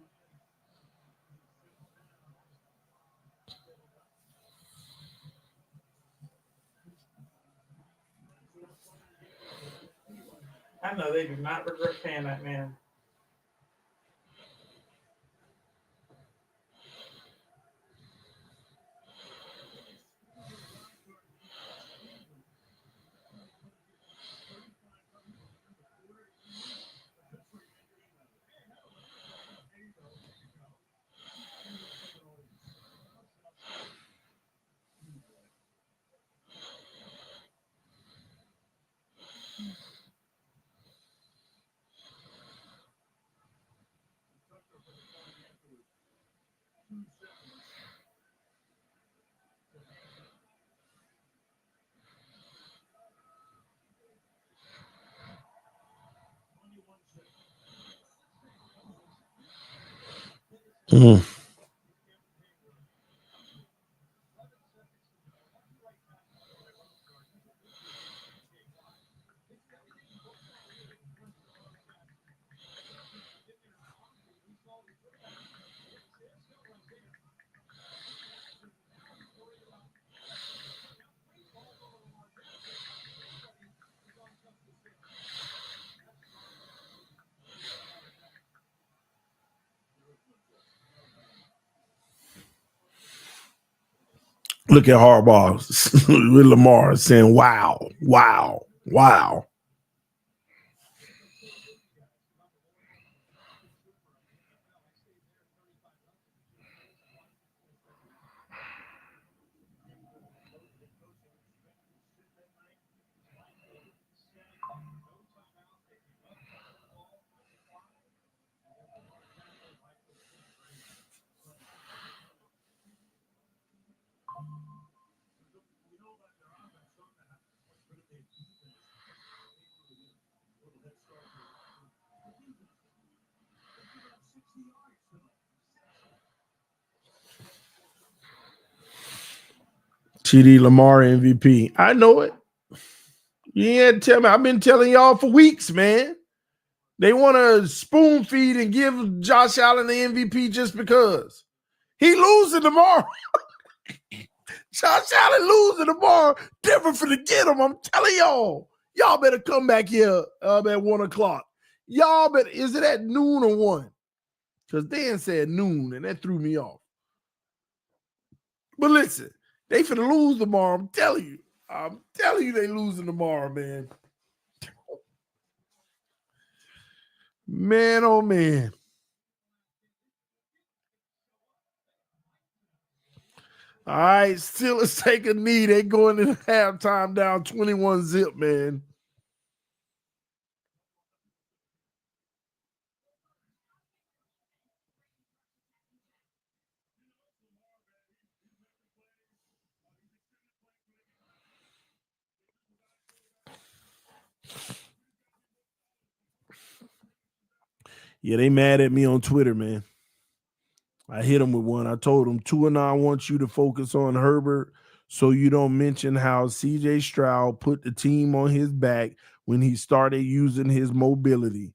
I know they do not regret paying that man. Mm. Look at Harbaugh with Lamar saying, wow, wow, wow. TD Lamar MVP. I know it. You ain't tell me. I've been telling y'all for weeks, man. They want to spoon feed and give Josh Allen the MVP just because. He losing tomorrow. Josh Allen losing tomorrow. Different for to get him. I'm telling y'all. Y'all better come back here at 1 o'clock. Y'all better, is it at noon or 1? Because Dan said noon, and that threw me off. But listen, they finna lose tomorrow. I'm telling you. I'm telling you they losing tomorrow, man. Man, oh man. All right, still let's take a knee. They going into halftime down 21-0, man. Yeah, they mad at me on Twitter, man. I hit them with one. I told them 2-9 wants you to focus on Herbert so you don't mention how CJ Stroud put the team on his back when he started using his mobility.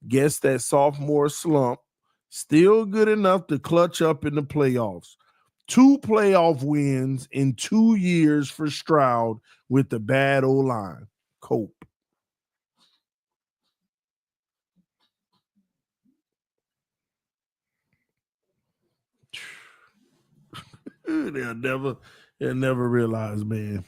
Guess that sophomore slump, still good enough to clutch up in the playoffs. 2 playoff wins in 2 years for Stroud with the bad O-line. Cope. They'll never realize, man.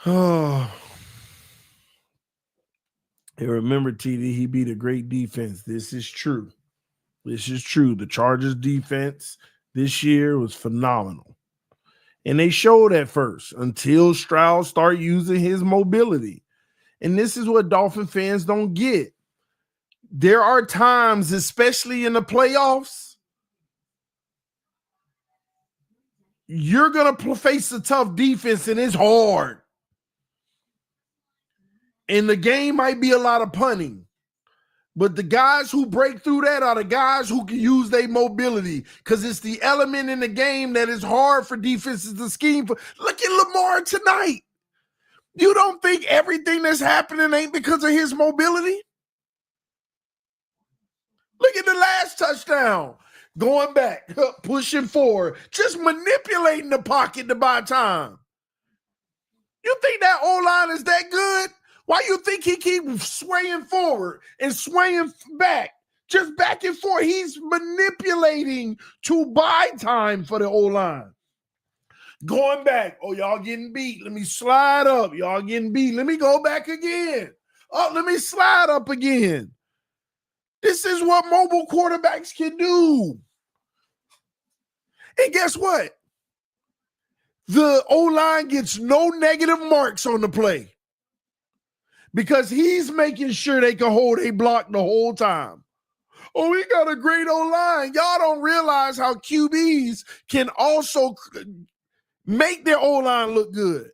Oh. Hey, remember, TD, he beat a great defense. This is true. This is true. The Chargers defense this year was phenomenal. And they showed at first until Stroud started using his mobility. And this is what Dolphin fans don't get. There are times, especially in the playoffs, you're going to face a tough defense and it's hard. And the game might be a lot of punting. But the guys who break through that are the guys who can use their mobility because it's the element in the game that is hard for defenses to scheme for. Look at Lamar tonight. You don't think everything that's happening ain't because of his mobility? Look at the last touchdown. Going back, pushing forward, just manipulating the pocket to buy time. You think that O-line is that good? Why you think he keeps swaying forward and swaying back? Just back and forth. He's manipulating to buy time for the O-line. Going back. Oh, y'all getting beat. Let me slide up. Y'all getting beat. Let me go back again. Oh, let me slide up again. This is what mobile quarterbacks can do. And guess what? The O-line gets no negative marks on the play. because he's making sure they can hold a block the whole time. Oh, we got a great O-line. Y'all don't realize how QBs can also make their O-line look good.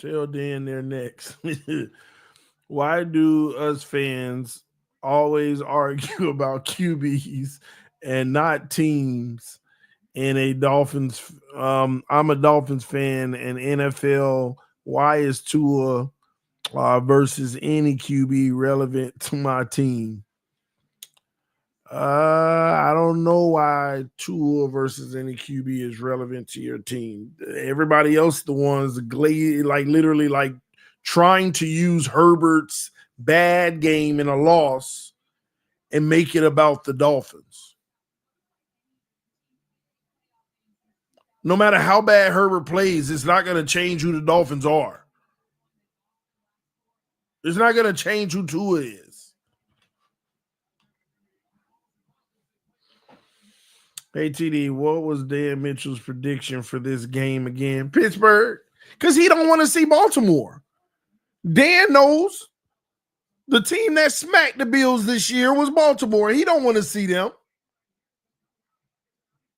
Tell Dan they're next. Why do us fans always argue about QBs and not teams? And a Dolphins, I'm a Dolphins fan, and NFL. Why is Tua versus any QB relevant to my team? I don't know why Tua versus any QB is relevant to your team. Everybody else, the ones like literally like trying to use Herbert's bad game in a loss and make it about the Dolphins. No matter how bad Herbert plays, it's not going to change who the Dolphins are. It's not going to change who Tua is. Hey, TD, what was Dan Mitchell's prediction for this game again? Pittsburgh? Because he don't want to see Baltimore. Dan knows the team that smacked the Bills this year was Baltimore. He don't want to see them.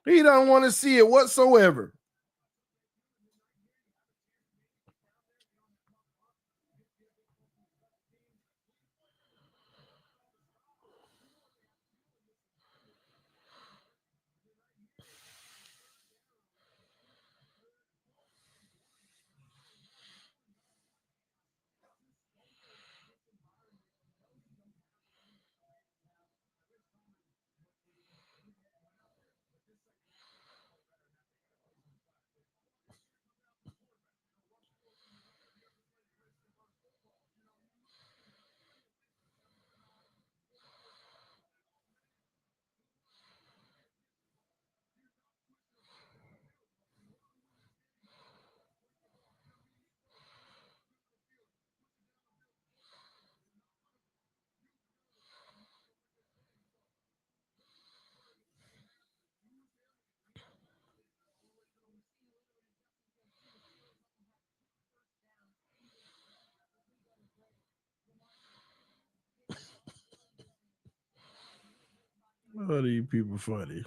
He don't want to see it whatsoever. Oh, these people funny.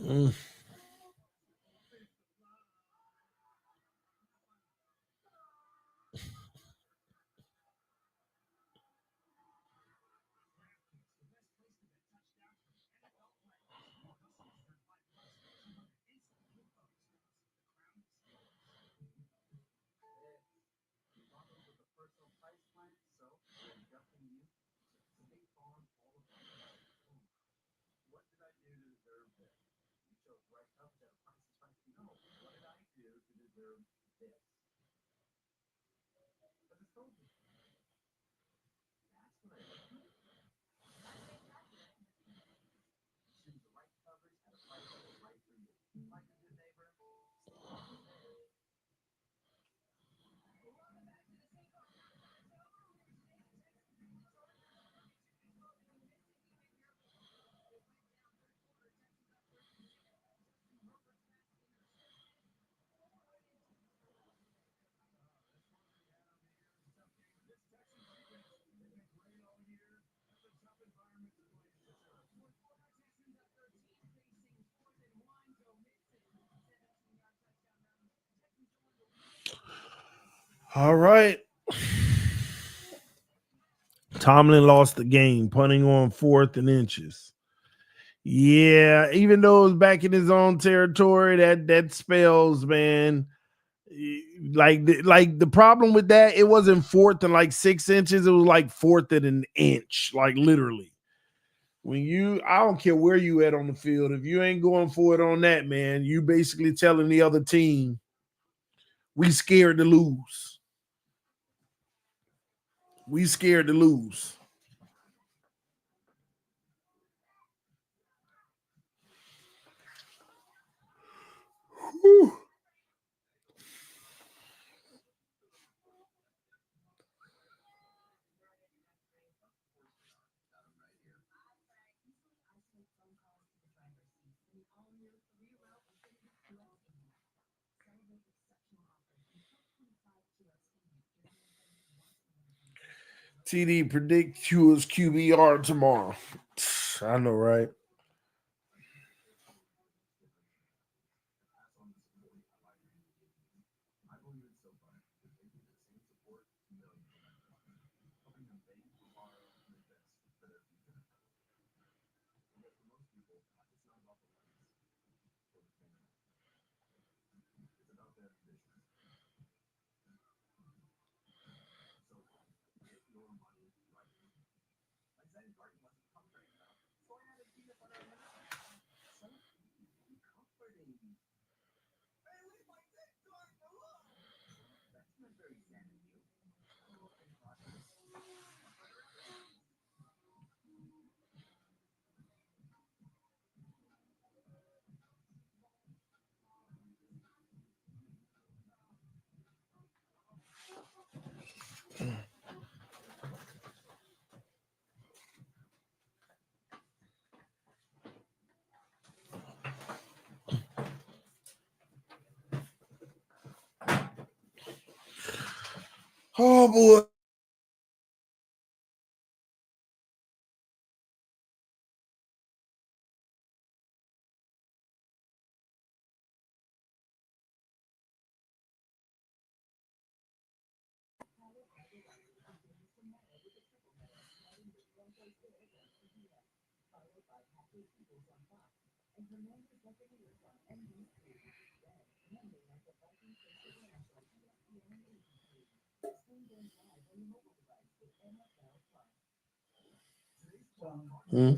Mm. All right. Tomlin lost the game, punting on 4th and inches. Yeah, even though it was back in his own territory, that spells, man. Like the problem with that, it wasn't 4th and like 6 inches. It was like 4th and an inch, like literally. I don't care where you at on the field, if you ain't going for it on that, man, you basically telling the other team, we scared to lose. We scared to lose. Whew. TD predict Hua's QBR tomorrow. I know, right? Oh boy. Hmm.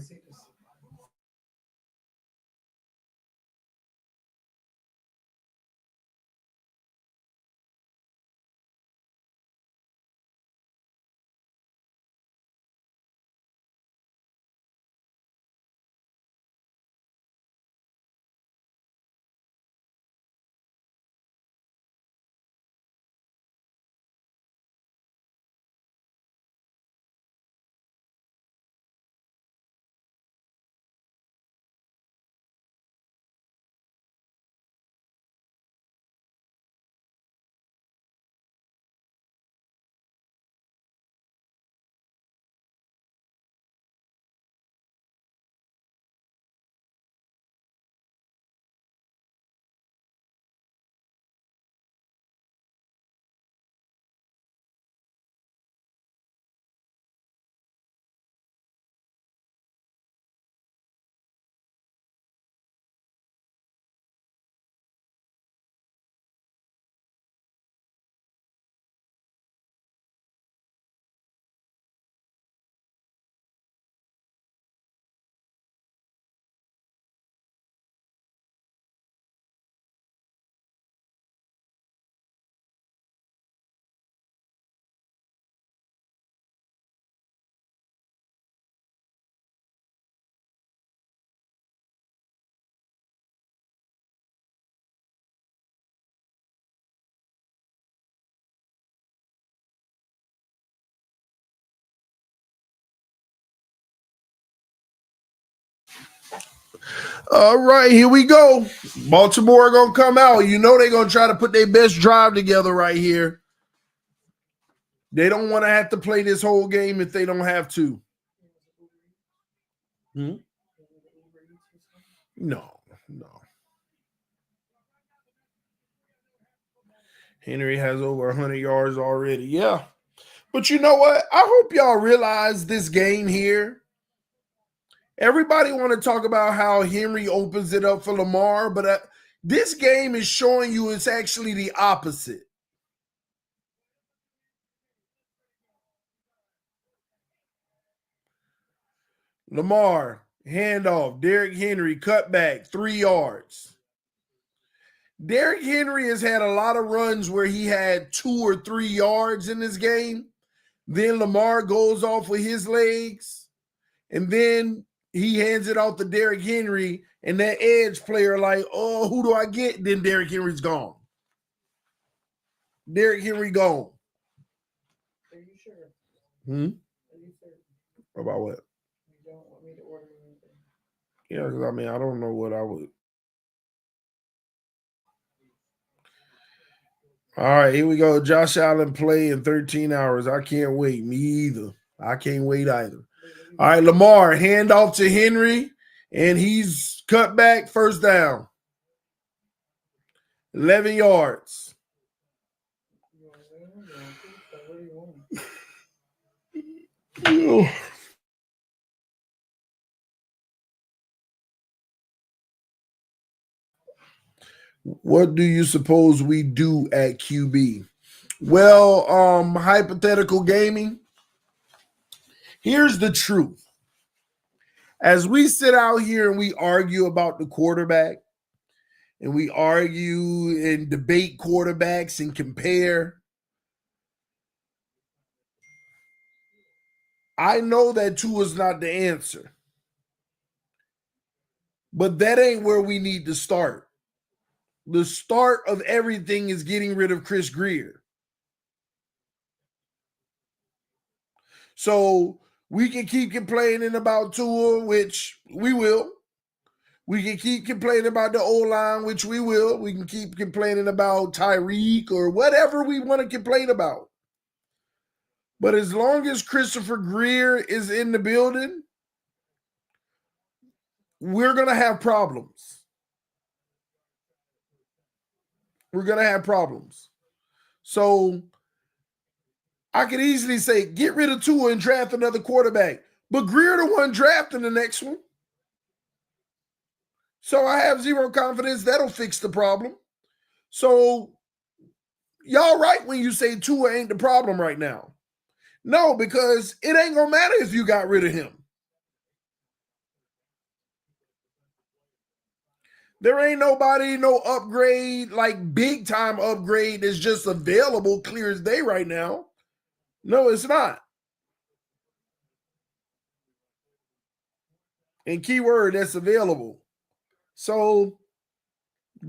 All right, here we go. Baltimore gonna come out. You know they're gonna try to put their best drive together right here. They don't want to have to play this whole game if they don't have to. Hmm? No. Henry has over 100 yards already. Yeah. But you know what? I hope y'all realize this game here. Everybody want to talk about how Henry opens it up for Lamar, but this game is showing you it's actually the opposite. Lamar, handoff, Derrick Henry, cutback, 3 yards. Derrick Henry has had a lot of runs where he had 2 or 3 yards in this game. Then Lamar goes off with his legs, and then he hands it off to Derrick Henry, and that edge player like, oh, who do I get? Then Derrick Henry's gone. Derrick Henry gone. Are you sure? Hmm? Are you sure? About what? You don't want me to order anything? Yeah, because I mean, I don't know what I would. All right, here we go. Josh Allen play in 13 hours. I can't wait. Me either. I can't wait either. All right, Lamar, hand off to Henry, and he's cut back, first down. 11 yards. You want to win? You want pizza? What do you want? What do you suppose we do at QB? Well, hypothetical gaming. Here's the truth. As we sit out here and we argue about the quarterback, and we argue and debate quarterbacks and compare, I know that Tua's not the answer. But that ain't where we need to start. The start of everything is getting rid of Chris Grier. So we can keep complaining about Tua, which we will. We can keep complaining about the O-line, which we will. We can keep complaining about Tyreek or whatever we want to complain about. But as long as Christopher Grier is in the building, we're going to have problems. We're going to have problems. So I could easily say, get rid of Tua and draft another quarterback. But Grier the one drafting the next one. So I have zero confidence that'll fix the problem. So y'all right when you say Tua ain't the problem right now. No, because it ain't going to matter if you got rid of him. There ain't nobody, no upgrade, like big time upgrade that's just available clear as day right now. No, it's not. And keyword that's available. So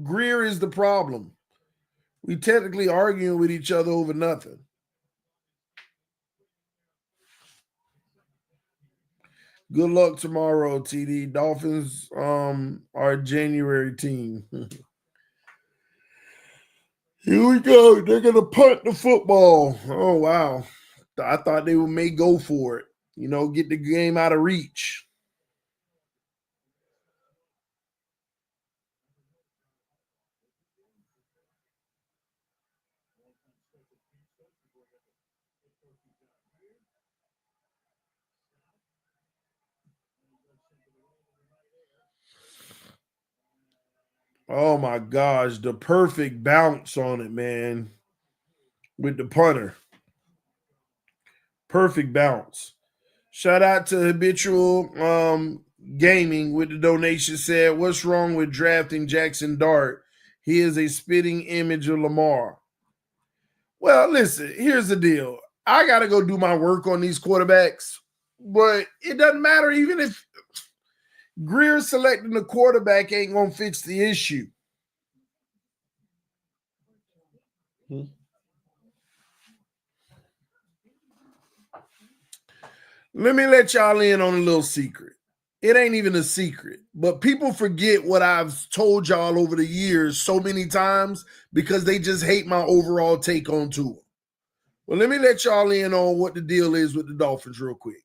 Grier is the problem. We technically arguing with each other over nothing. Good luck tomorrow, TD. Dolphins are a January team. Here we go. They're going to punt the football. Oh, wow. I thought they may go for it. You know, get the game out of reach. Oh, my gosh. The perfect bounce on it, man, with the punter. Perfect bounce. Shout out to Habitual Gaming with the donation said, what's wrong with drafting Jackson Dart? He is a spitting image of Lamar. Well, listen, here's the deal. I got to go do my work on these quarterbacks, but it doesn't matter even if Grier selecting the quarterback ain't going to fix the issue. Let me let y'all in on a little secret. it ain't even a secret, but people forget what I've told y'all over the years so many times because they just hate my overall take on Tua. Well, let me let y'all in on what the deal is with the Dolphins real quick.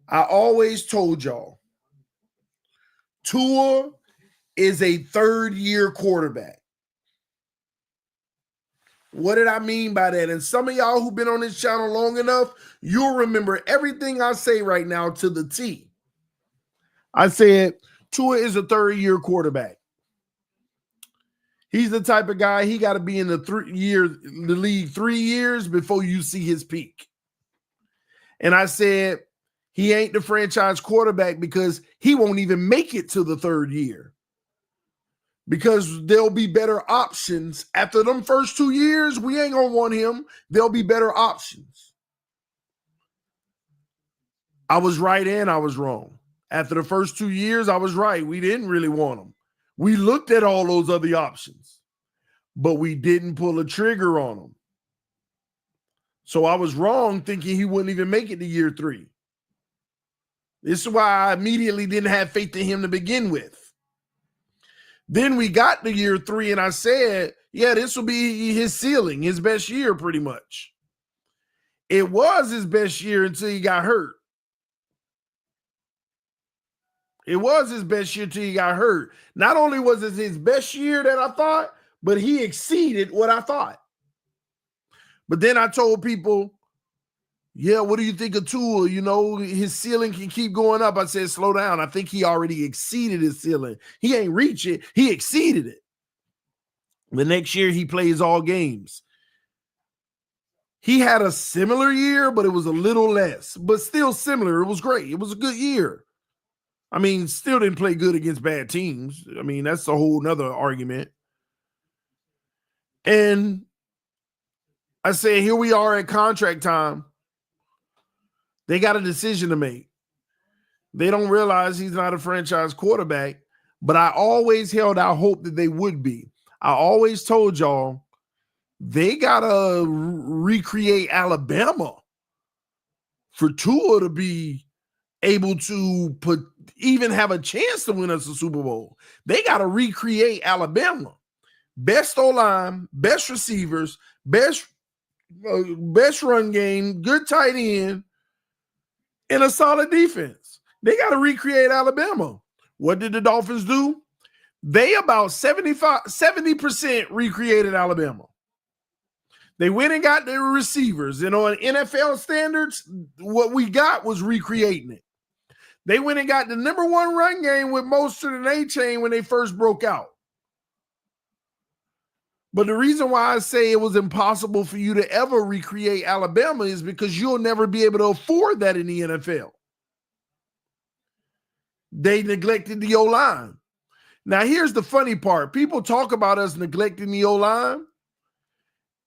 I always told y'all Tua is a third-year quarterback. What did I mean by that? And some of y'all who've been on this channel long enough, you'll remember everything I say right now to the T. I said Tua is a third-year quarterback. He's the type of guy, he got to be in the league 3 years before you see his peak. And I said he ain't the franchise quarterback because he won't even make it to the third year. Because there'll be better options. After them first 2 years, we ain't going to want him. There'll be better options. I was right and I was wrong. After the first 2 years, I was right. We didn't really want him. We looked at all those other options, but we didn't pull a trigger on him. So I was wrong thinking he wouldn't even make it to year 3. This is why I immediately didn't have faith in him to begin with. Then we got to year 3 and I said, yeah, this will be his ceiling, his best year pretty much. It was his best year until he got hurt. It was his best year until he got hurt. Not only was it his best year that I thought, but he exceeded what I thought. But then I told people, yeah, what do you think of Tua? You know, his ceiling can keep going up. I said, slow down. I think he already exceeded his ceiling. He ain't reached it. He exceeded it. The next year, he plays all games. He had a similar year, but it was a little less, but still similar. It was great. It was a good year. I mean, still didn't play good against bad teams. I mean, that's a whole nother argument. And I said, here we are at contract time. They got a decision to make. They don't realize he's not a franchise quarterback, but I always held out hope that they would be. I always told y'all they got to recreate Alabama for Tua to be able to even have a chance to win us a Super Bowl. They got to recreate Alabama. Best O-line, best receivers, best run game, good tight end, and a solid defense. They got to recreate Alabama. What did the Dolphins do? They about 70% recreated Alabama. They went and got their receivers. And on NFL standards, what we got was recreating it. They went and got the number 1 run game with Mostert and A-Chain when they first broke out. But the reason why I say it was impossible for you to ever recreate Alabama is because you'll never be able to afford that in the NFL. They neglected the O-line. Now, here's the funny part. People talk about us neglecting the O-line,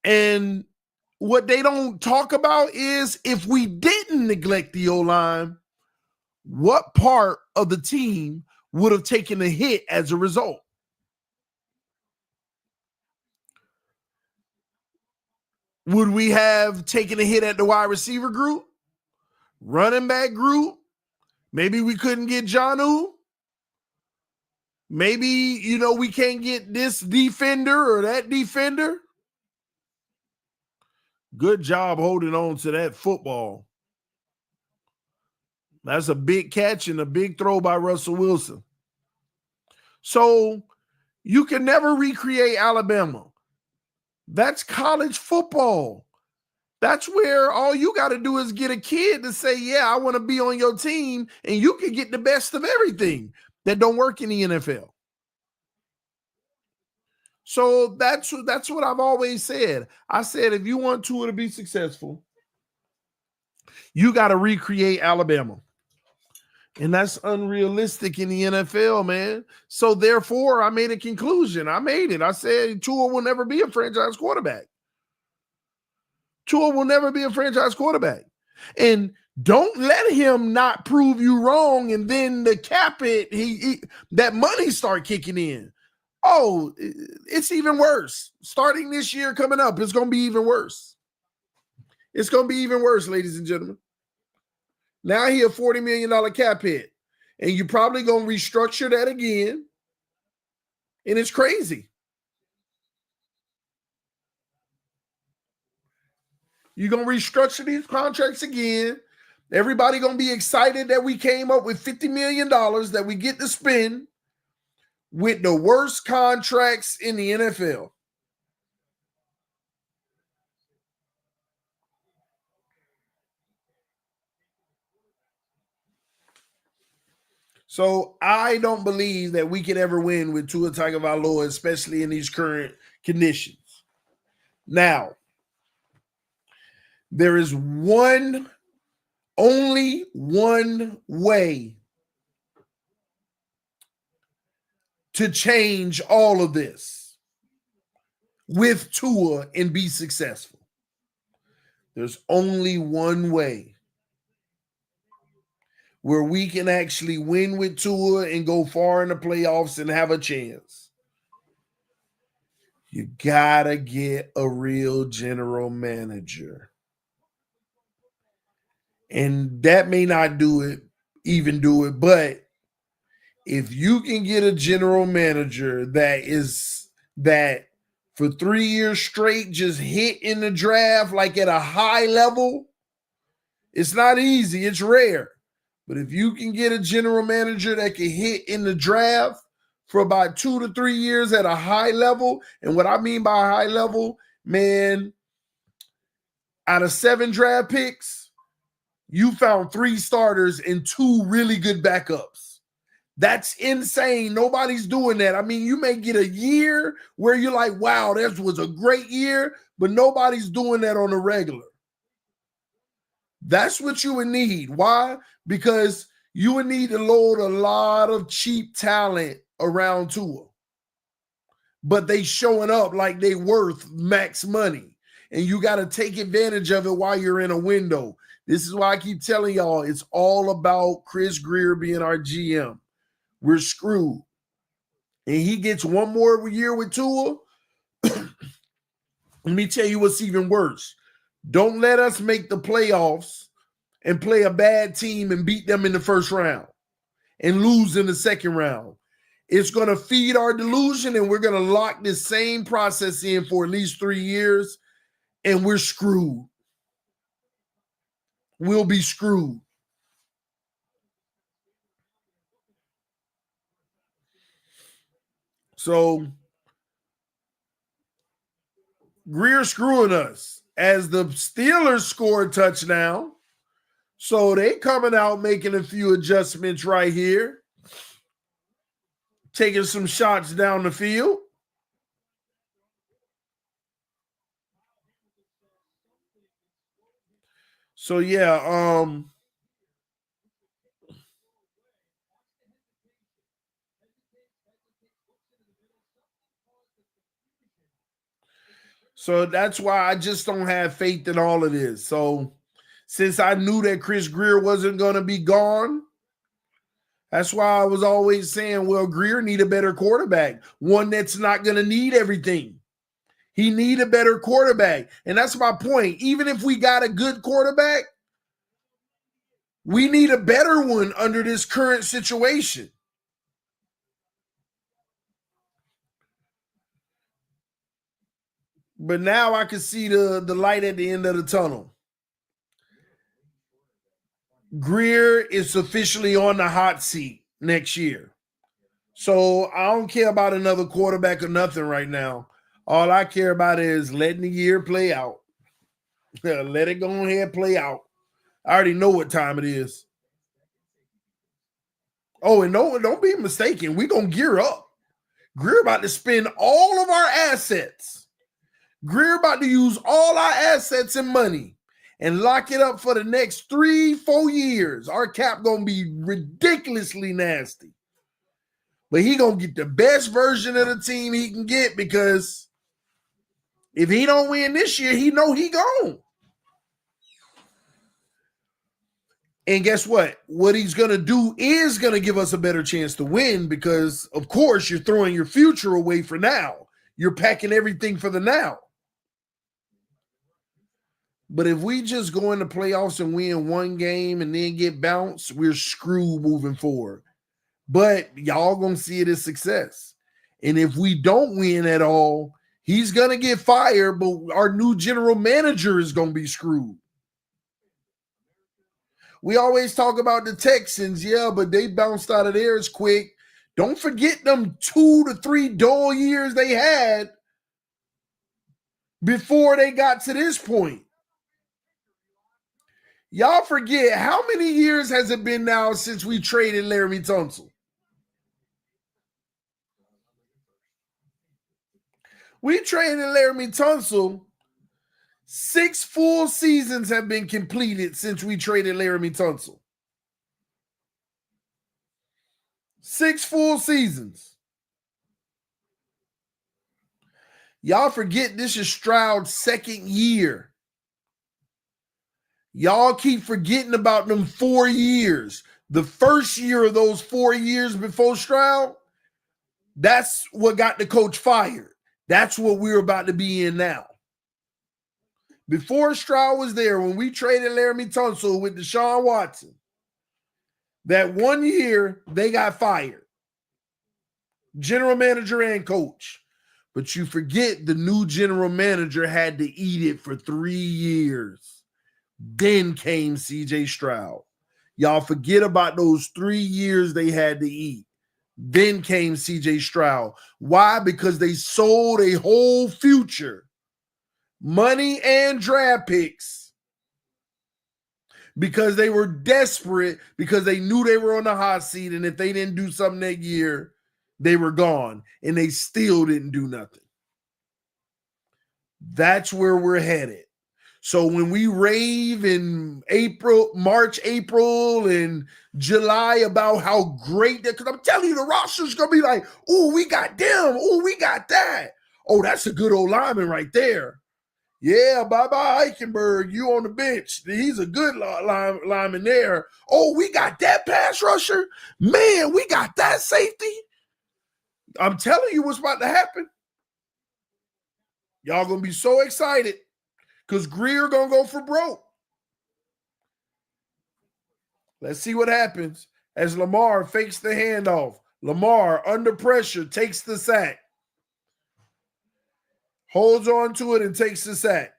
and what they don't talk about is if we didn't neglect the O-line, what part of the team would have taken a hit as a result? Would we have taken a hit at the wide receiver group, running back group? Maybe we couldn't get Jonnu. Maybe, we can't get this defender or that defender. Good job holding on to that football. That's a big catch and a big throw by Russell Wilson. So you can never recreate Alabama. That's college football. That's where all you got to do is get a kid to say, yeah, I want to be on your team, and you can get the best of everything that don't work in the NFL. So that's what I've always said. I said, if you want Tua to be successful, you got to recreate Alabama. And that's unrealistic in the NFL, man. So therefore, I made a conclusion. I made it. I said Tua will never be a franchise quarterback. Tua will never be a franchise quarterback. And don't let him not prove you wrong, and then the cap it, that money start kicking in. Oh, it's even worse. Starting this year coming up, it's going to be even worse. It's going to be even worse, ladies and gentlemen. Now he a $40 million cap hit. And you're probably going to restructure that again. And it's crazy. You're going to restructure these contracts again. Everybody going to be excited that we came up with $50 million that we get to spend with the worst contracts in the NFL. So I don't believe that we can ever win with Tua Tagovailoa, especially in these current conditions. Now, there is only one way to change all of this with Tua and be successful. There's only one way where we can actually win with Tua and go far in the playoffs and have a chance. You gotta get a real general manager. And that may not do it, but if you can get a general manager that for 3 years straight just hit in the draft like at a high level, it's not easy, it's rare. But if you can get a general manager that can hit in the draft for about 2 to 3 years at a high level, and what I mean by high level, man, out of 7 draft picks, you found 3 starters and 2 really good backups. That's insane. Nobody's doing that. I mean, you may get a year where you're like, wow, this was a great year, but nobody's doing that on the regular. That's what you would need. Why? Because you would need to load a lot of cheap talent around Tua. But they showing up like they worth max money. And you got to take advantage of it while you're in a window. This is why I keep telling y'all, it's all about Chris Grier being our GM. We're screwed. And he gets one more year with Tua. Let me tell you what's even worse. Don't let us make the playoffs and play a bad team and beat them in the first round and lose in the second round. It's going to feed our delusion, and we're going to lock this same process in for at least 3 years, and we're screwed. We'll be screwed. So Grier screwing us as the Steelers score a touchdown. So they coming out making a few adjustments right here, taking some shots down the field. So yeah, so that's why I just don't have faith in all of this. So since I knew that Chris Grier wasn't going to be gone, that's why I was always saying, well, Grier need a better quarterback, one that's not going to need everything. He need a better quarterback. And that's my point. Even if we got a good quarterback, we need a better one under this current situation. But now I can see the light at the end of the tunnel. Grier is officially on the hot seat next year. So I don't care about another quarterback or nothing right now. All I care about is letting the year play out. Let it go ahead play out. I already know what time it is. Oh, and don't be mistaken. We're going to gear up. Grier about to spend all of our assets. Grier about to use all our assets and money and lock it up for the next 3-4 years. Our cap going to be ridiculously nasty. But he going to get the best version of the team he can get, because if he don't win this year, he know he gone. And guess what? What he's going to do is going to give us a better chance to win, because, of course, you're throwing your future away for now. You're packing everything for the now. But if we just go in the playoffs and win one game and then get bounced, we're screwed moving forward. But y'all going to see it as success. And if we don't win at all, he's going to get fired, but our new general manager is going to be screwed. We always talk about the Texans, yeah, but they bounced out of theirs quick. Don't forget them 2 to 3 dull years they had before they got to this point. Y'all forget, how many years has it been now since we traded Laramie Tunsil? We traded Laramie Tunsil. 6 full seasons have been completed since we traded Laramie Tunsil. 6 full seasons. Y'all forget this is Stroud's second year. Y'all keep forgetting about them 4 years. The first year of those 4 years before Stroud, that's what got the coach fired. That's what we're about to be in now. Before Stroud was there, when we traded Laramie Tunsil with Deshaun Watson, that 1 year they got fired. General manager and coach. But you forget the new general manager had to eat it for 3 years. Then came CJ Stroud. Y'all forget about those 3 years they had to eat. Then came CJ Stroud. Why? Because they sold a whole future, money and draft picks, because they were desperate, because they knew they were on the hot seat, and if they didn't do something that year, they were gone, and they still didn't do nothing. That's where we're headed. So when we rave in March, April, and July about how great that, because I'm telling you, the roster's going to be like, oh, we got them. Oh, we got that. Oh, that's a good old lineman right there. Yeah, bye-bye, Eichenberg. You on the bench. He's a good lineman there. Oh, we got that pass rusher. Man, we got that safety. I'm telling you what's about to happen. Y'all going to be so excited because Greer going to go for broke. Let's see what happens as Lamar fakes the handoff. Lamar, under pressure, takes the sack. Holds on to it and takes the sack.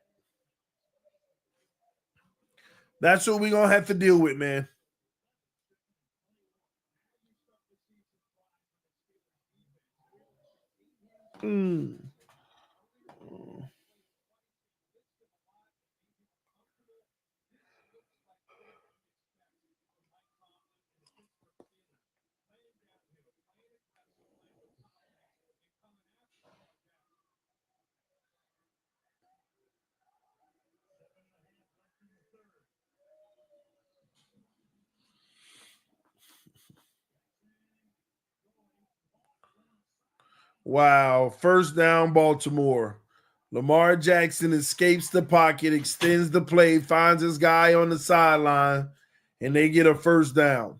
That's what we're going to have to deal with, man. Wow. First down, Baltimore. Lamar Jackson escapes the pocket, extends the play, finds his guy on the sideline, and they get a first down.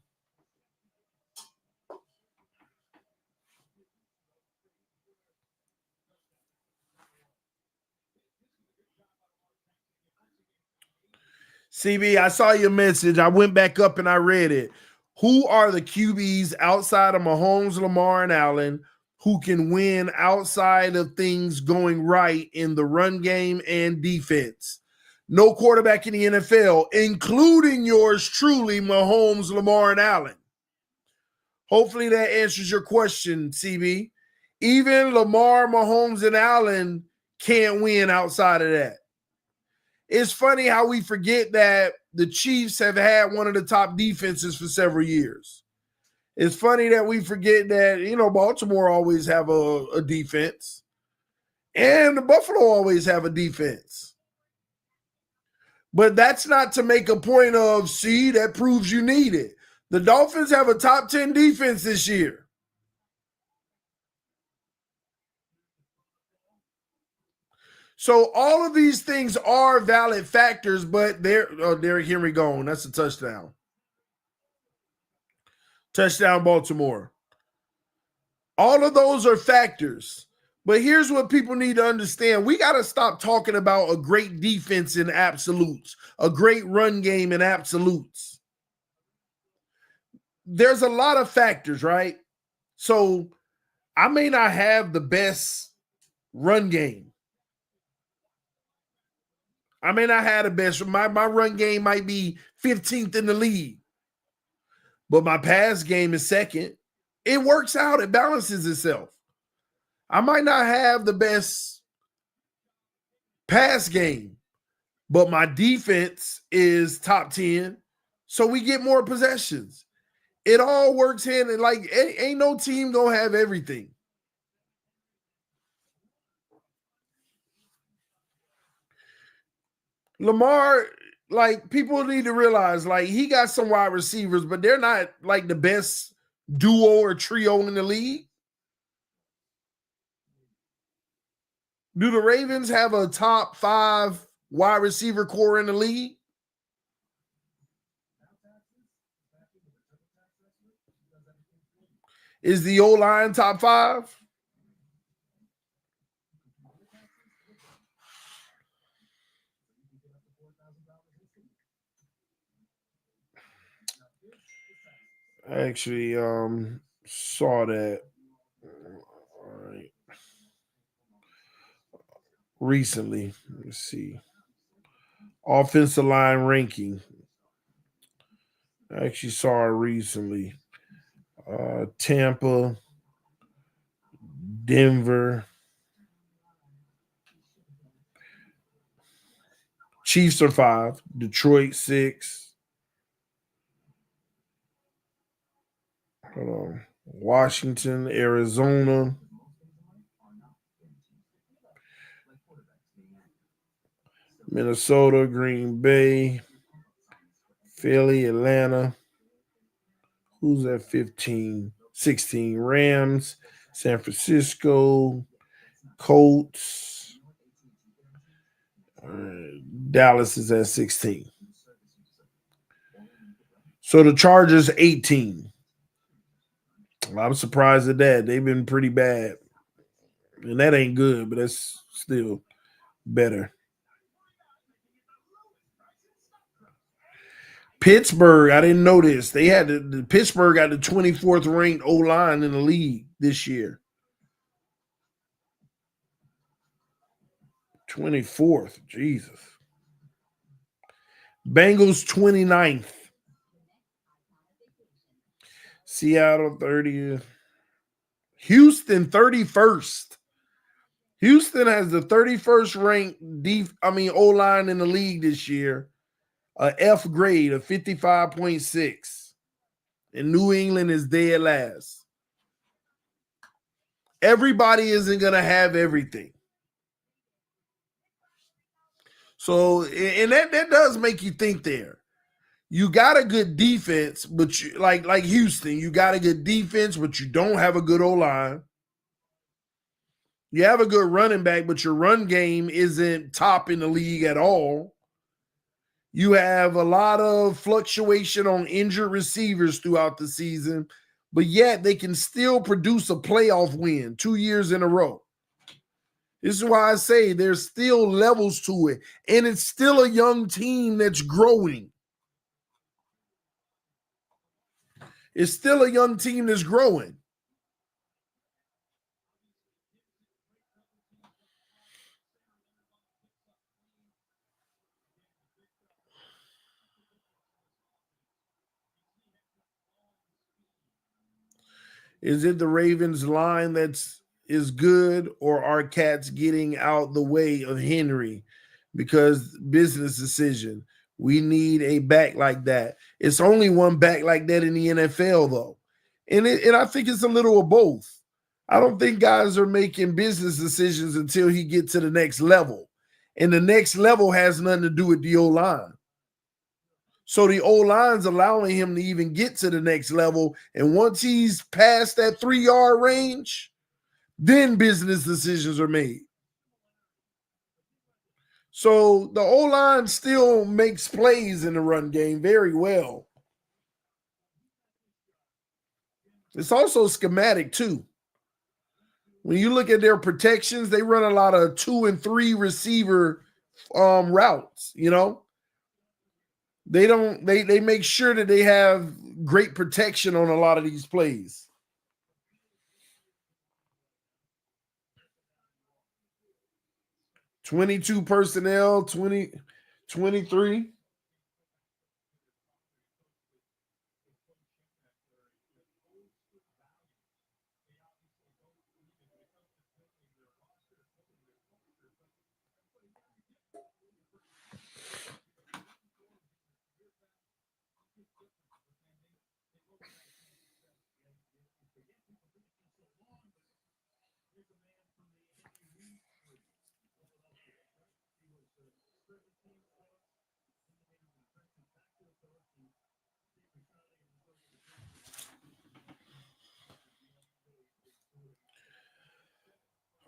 CB, I saw your message. I went back up and I read it. Who are the QBs outside of Mahomes, Lamar, and Allen who can win outside of things going right in the run game and defense? No quarterback in the NFL, including yours truly, Mahomes, Lamar, and Allen. Hopefully that answers your question, CB. Even Lamar, Mahomes, and Allen can't win outside of that. It's funny how we forget that the Chiefs have had one of the top defenses for several years. It's funny that we forget that, Baltimore always have a defense. And the Buffalo always have a defense. But that's not to make a point of, see, that proves you need it. The Dolphins have a top 10 defense this year. So all of these things are valid factors, but Derrick Henry gone. That's a touchdown. Touchdown, Baltimore. All of those are factors, But here's what people need to understand. We got to stop talking about a great defense in absolutes, a great run game in absolutes. There's a lot of factors, right? So I may not have the best run game. I may not have the best. My run game might be 15th in the league, but my pass game is second. It works out. It balances itself. I might not have the best pass game, but my defense is top 10. So we get more possessions. It all works hand in, like, ain't no team gonna have everything. Lamar, like, people need to realize, like, he got some wide receivers, but they're not like the best duo or trio in the league. Do the Ravens have a top 5 wide receiver core in the league? Is the O-line top 5? I actually saw that. All right. Recently. Let's see. Offensive line ranking. I actually saw it recently. Tampa, Denver. Chiefs are 5. Detroit 6. Hold on. Washington, Arizona. Minnesota, Green Bay, Philly, Atlanta. Who's at 15? 16. Rams, San Francisco, Colts. Dallas is at 16. So the Chargers 18. I'm surprised at that. They've been pretty bad. And that ain't good, but that's still better. Pittsburgh, I didn't know this. They had the Pittsburgh got the 24th ranked O-line in the league this year. 24th. Jesus. Bengals 29th. Seattle 30th. Houston 31st. Houston has the 31st ranked O-line in the league this year. A F grade of 55.6. And New England is dead last. Everybody isn't going to have everything. So, and that does make you think there. You got a good defense, but you, like Houston, you got a good defense, but you don't have a good O-line. You have a good running back, but your run game isn't top in the league at all. You have a lot of fluctuation on injured receivers throughout the season, but yet they can still produce a playoff win 2 years in a row. This is why I say there's still levels to it, and it's still a young team that's growing. It's still a young team that's growing. Is it the Ravens line is good, or are cats getting out the way of Henry because business decision? We need a back like that. It's only one back like that in the NFL, though. And I think it's a little of both. I don't think guys are making business decisions until he gets to the next level. And the next level has nothing to do with the O-line. So the O-line's allowing him to even get to the next level. And once he's past that 3-yard range, then business decisions are made. So the O-line still makes plays in the run game very well. It's also schematic too. When you look at their protections, they run a lot of 2 and 3 receiver routes, you know. They make sure that they have great protection on a lot of these plays. $22 personnel, 23.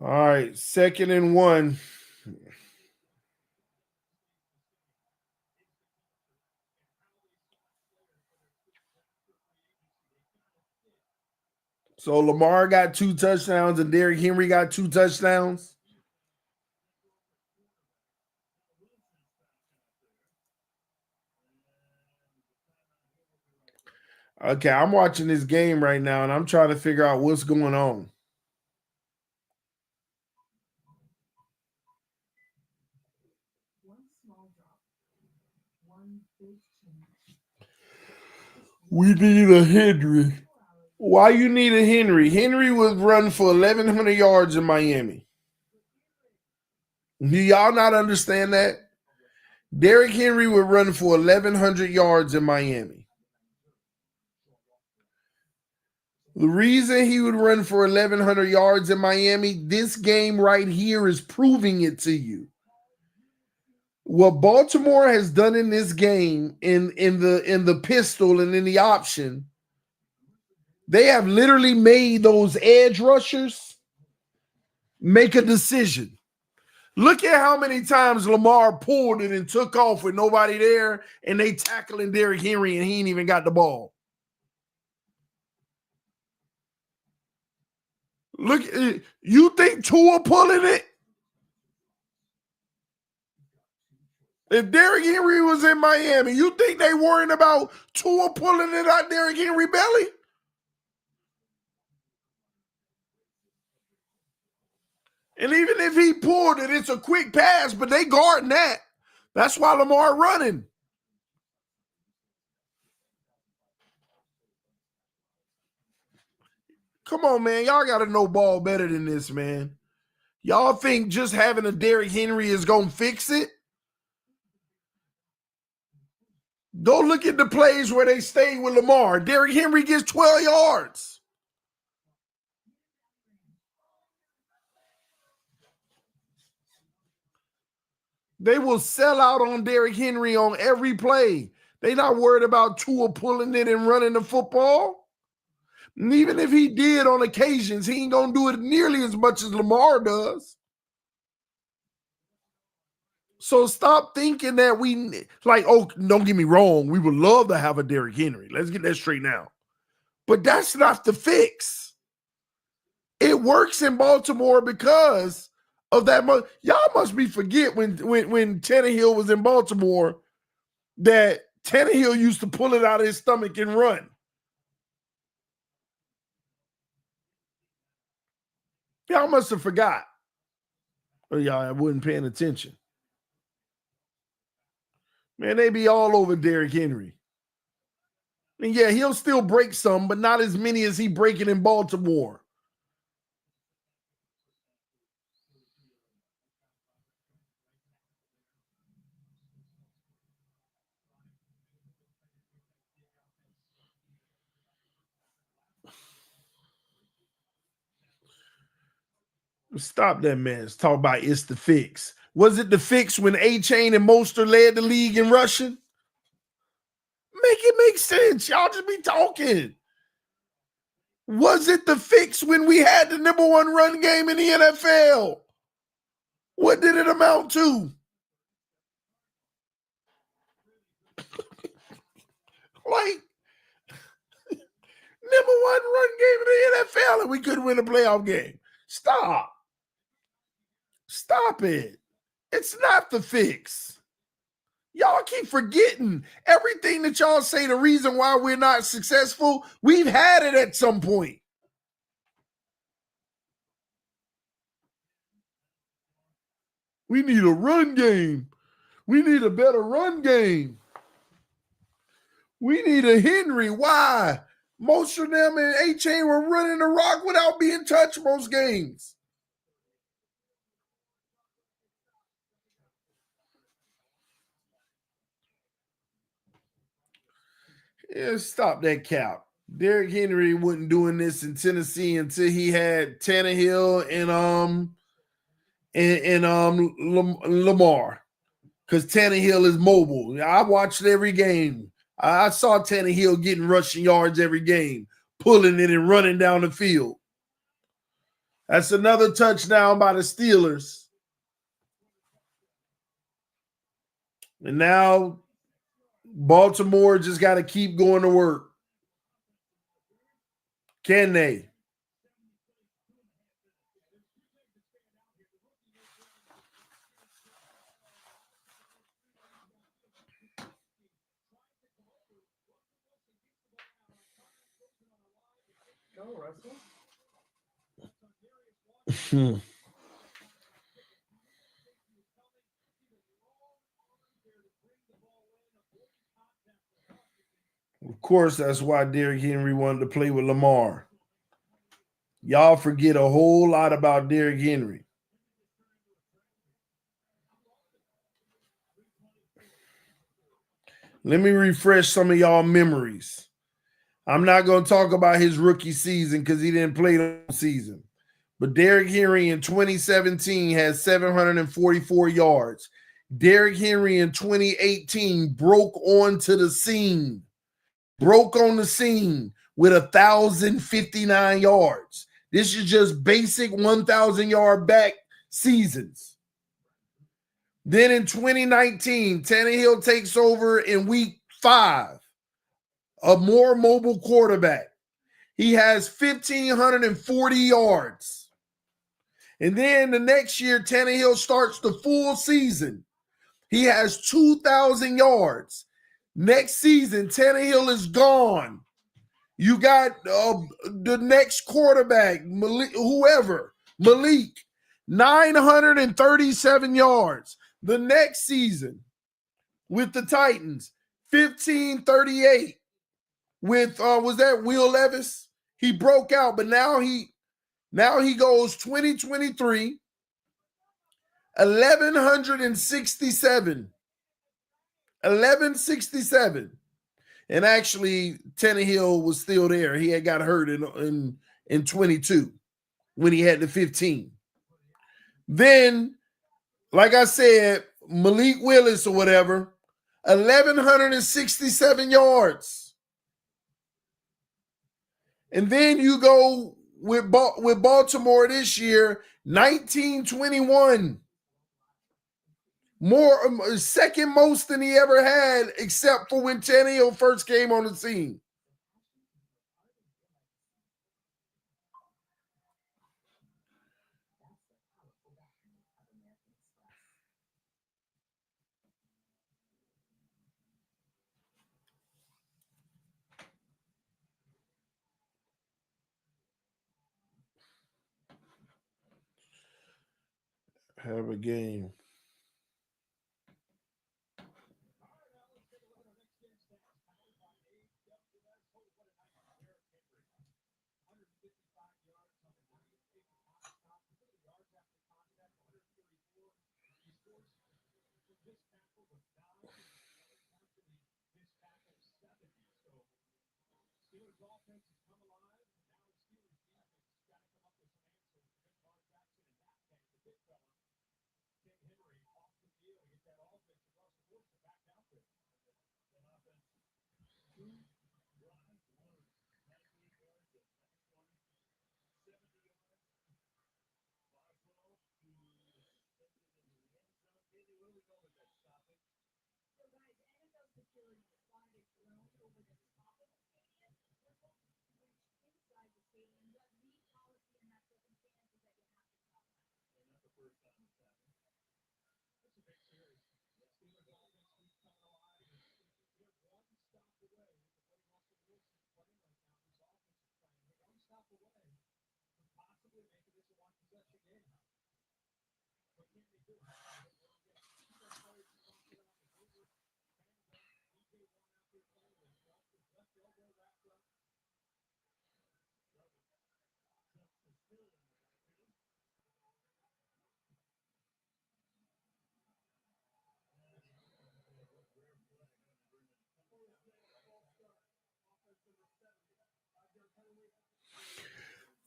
All right, 2nd and 1. So Lamar got 2 touchdowns and Derrick Henry got 2 touchdowns. Okay, I'm watching this game right now and I'm trying to figure out what's going on. We need a Henry. Why you need a Henry? Henry was running for 1,100 yards in Miami. Do y'all not understand that? Derrick Henry would run for 1,100 yards in Miami. The reason he would run for 1,100 yards in Miami, this game right here is proving it to you. What Baltimore has done in this game, in the pistol and in the option, they have literally made those edge rushers make a decision. Look at how many times Lamar pulled it and took off with nobody there, and they tackling Derrick Henry, and he ain't even got the ball. Look, you think Tua pulling it? If Derrick Henry was in Miami, you think they worrying about Tua pulling it out Derrick Henry belly? And even if he pulled it, it's a quick pass, but they guarding that. That's why Lamar running. Come on, man. Y'all got to know ball better than this, man. Y'all think just having a Derrick Henry is going to fix it? Go look at the plays where they stay with Lamar. Derrick Henry gets 12 yards. They will sell out on Derrick Henry on every play. They not worried about Tua pulling it and running the football. And even if he did on occasions, he ain't going to do it nearly as much as Lamar does. So stop thinking that oh, don't get me wrong. We would love to have a Derrick Henry. Let's get that straight now. But that's not the fix. It works in Baltimore because of that. Y'all must be forget when Tannehill was in Baltimore that Tannehill used to pull it out of his stomach and run. Y'all must have forgot. Or y'all wasn't paying attention. Man, they be all over Derrick Henry. And yeah, he'll still break some, but not as many as he breaking in Baltimore. Stop that, man. Talk about it's the fix. Was it the fix when A-Chain and Mostert led the league in rushing? Make it make sense. Y'all just be talking. Was it the fix when we had the number 1 run game in the NFL? What did it amount to? Like, number 1 run game in the NFL, and we couldn't win a playoff game. Stop. Stop it. It's not the fix. Y'all keep forgetting everything that y'all say. The reason why we're not successful, we've had it at some point. We need a run game. We need a better run game. We need a Henry. Why? Most of them and A-Chain were running the rock without being touched most games. Yeah, stop that cap. Derrick Henry wasn't doing this in Tennessee until he had Tannehill and Lamar. Because Tannehill is mobile. I watched every game. I saw Tannehill getting rushing yards every game, pulling it and running down the field. That's another touchdown by the Steelers. And now Baltimore just got to keep going to work. Can they? Go, Russell. Of course, that's why Derrick Henry wanted to play with Lamar. Y'all forget a whole lot about Derrick Henry. Let me refresh some of y'all memories. I'm not going to talk about his rookie season because he didn't play the whole season. But Derrick Henry in 2017 had 744 yards. Derrick Henry in 2018 broke onto the scene. Broke on the scene with 1,059 yards. This is just basic 1,000-yard back seasons. Then in 2019, Tannehill takes over in week 5, a more mobile quarterback. He has 1,540 yards. And then the next year, Tannehill starts the full season. He has 2,000 yards. Next season, Tannehill is gone. You got the next quarterback, Malik, 937 yards. The next season with the Titans, 1,538. With was that Will Levis? He broke out, but now he goes 2023, 1167. And actually, Tannehill was still there. He had got hurt in 22 when he had the 15. Then, like I said, Malik Willis or whatever, 1,167 yards. And then you go with Baltimore this year, 1921. More, second most than he ever had, except for when Tannehill first came on the scene. Have a game.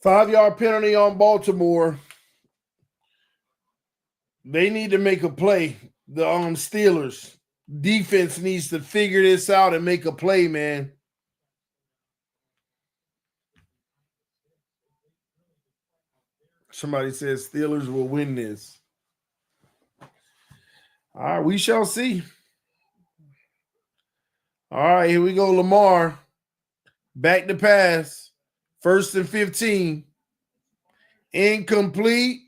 5-yard penalty on Baltimore. They need to make a play. The Steelers defense needs to figure this out and make a play, man. Somebody says Steelers will win this. All right, we shall see. All right, here we go. Lamar. Back to pass. 1st and 15. Incomplete.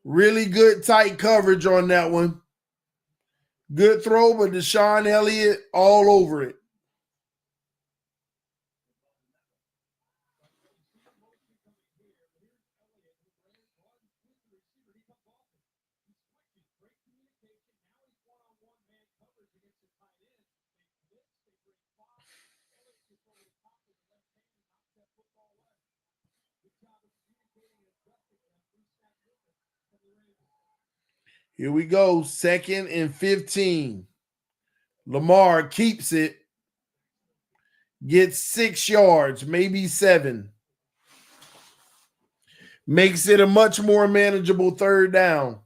Really good tight coverage on that one. Good throw, but Deshaun Elliott all over it. Here we go. 2nd and 15. Lamar keeps it. Gets 6 yards, maybe 7. Makes it a much more manageable 3rd down.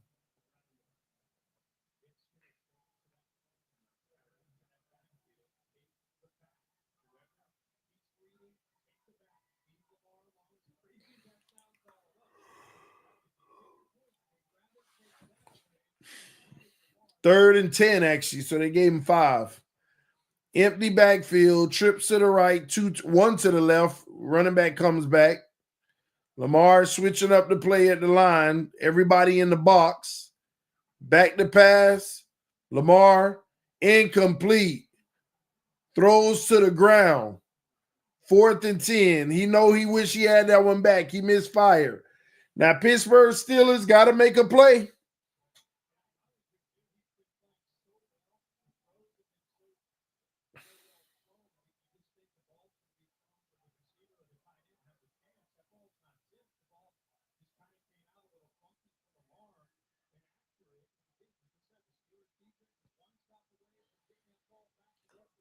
Third and 10, actually. So they gave him 5. Empty backfield, trips to the right, 1 to the left. Running back comes back. Lamar switching up the play at the line. Everybody in the box. Back to pass. Lamar, incomplete. Throws to the ground. 4th and 10. He wish he had that one back. He misfired. Now, Pittsburgh Steelers got to make a play.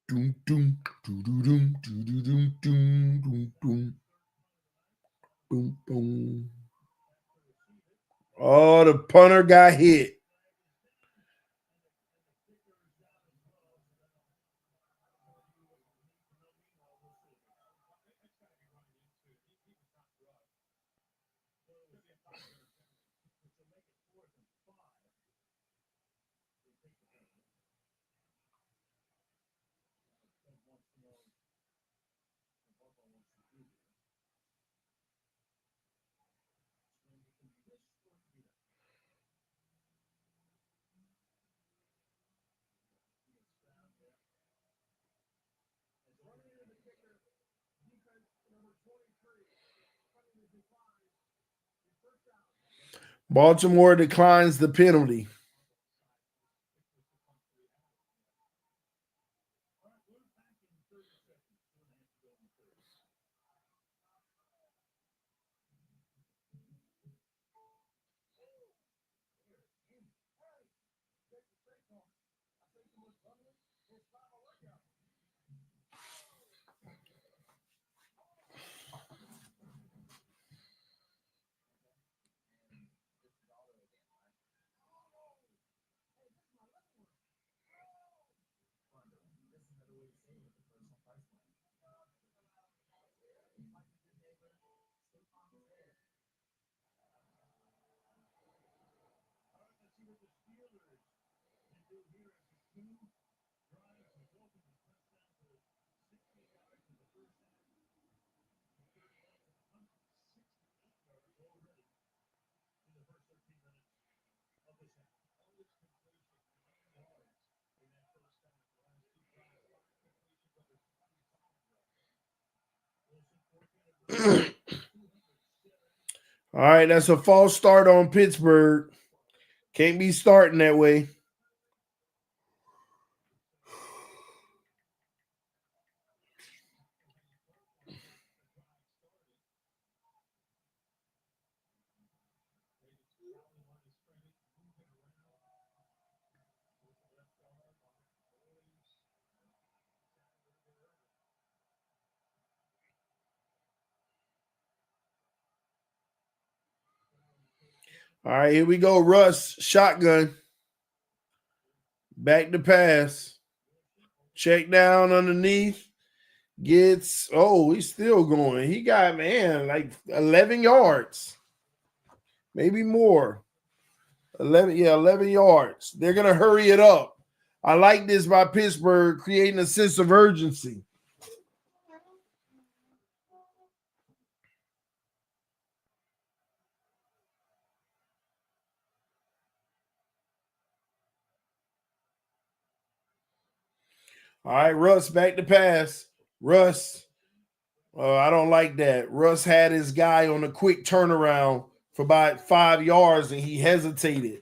Doom, doom, doom, doom, doom, doom, doom, doom, doom. Boom, boom. Oh, the punter got hit. Baltimore declines the penalty. All right, that's a false start on Pittsburgh. Can't be starting that way. All right, here we go. Russ, shotgun. Back to pass. Check down underneath. Gets, he's still going. He got, like 11 yards. Maybe more. 11 yards. They're going to hurry it up. I like this by Pittsburgh, creating a sense of urgency. All right, Russ, back to pass. Russ, I don't like that. Russ had his guy on a quick turnaround for about 5 yards, and he hesitated.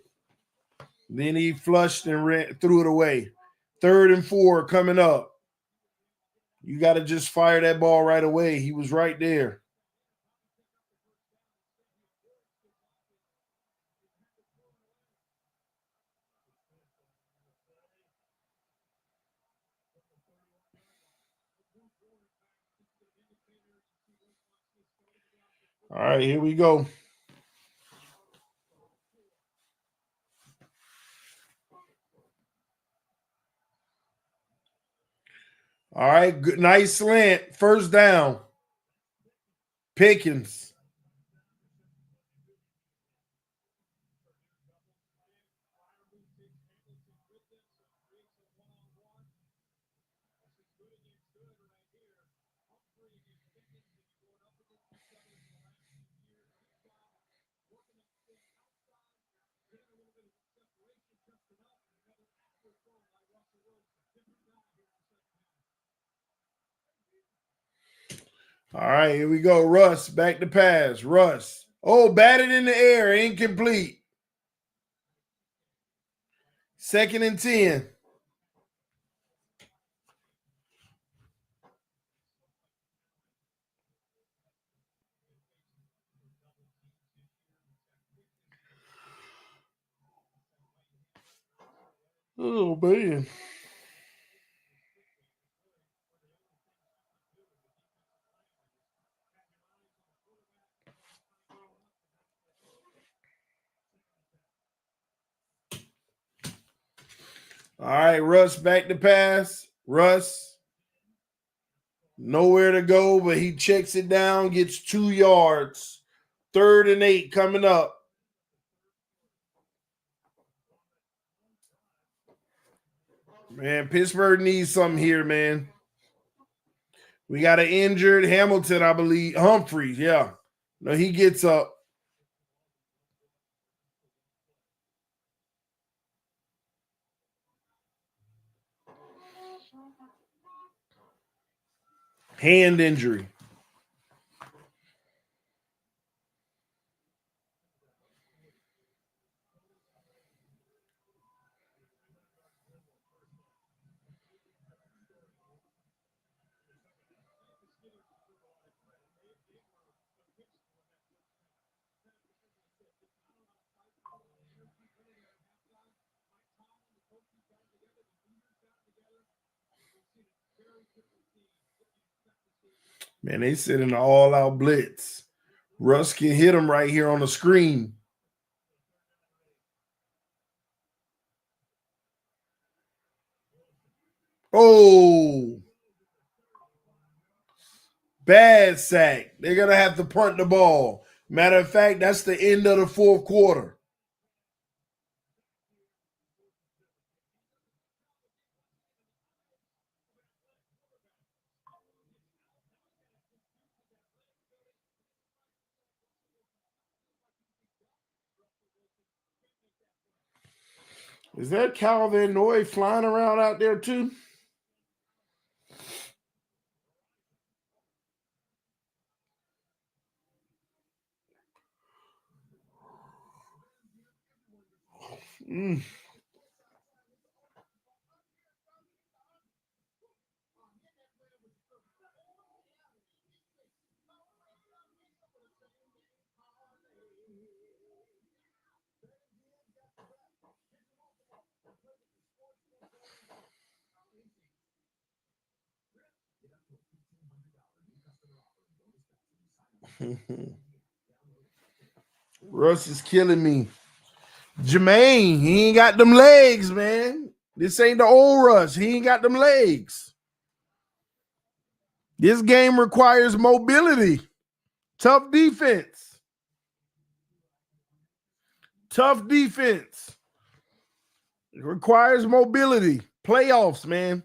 Then he flushed and threw it away. 3rd and 4 coming up. You got to just fire that ball right away. He was right there. All right, here we go. All right, good, nice slant. 1st down. Pickens. All right, here we go. Russ, back to pass. Russ. Oh, batted in the air. Incomplete. 2nd and 10. Oh, man. All right, Russ, back to pass. Russ. Nowhere to go, but he checks it down, gets 2 yards. 3rd and 8 coming up. Man, Pittsburgh needs something here, man. We got an injured Hamilton, I believe. Humphreys, yeah. No, he gets up. Hand injury. Man, they sit in an all-out blitz. Russ can hit him right here on the screen. Oh, bad sack. They're going to have to punt the ball. Matter of fact, that's the end of the 4th quarter. Is that Calvin Noy flying around out there too? Mm. Russ is killing me. Jermaine, he ain't got them legs, man. This ain't the old Russ. He ain't got them legs. This game requires mobility. Tough defense. Tough defense. It requires mobility. Playoffs, man.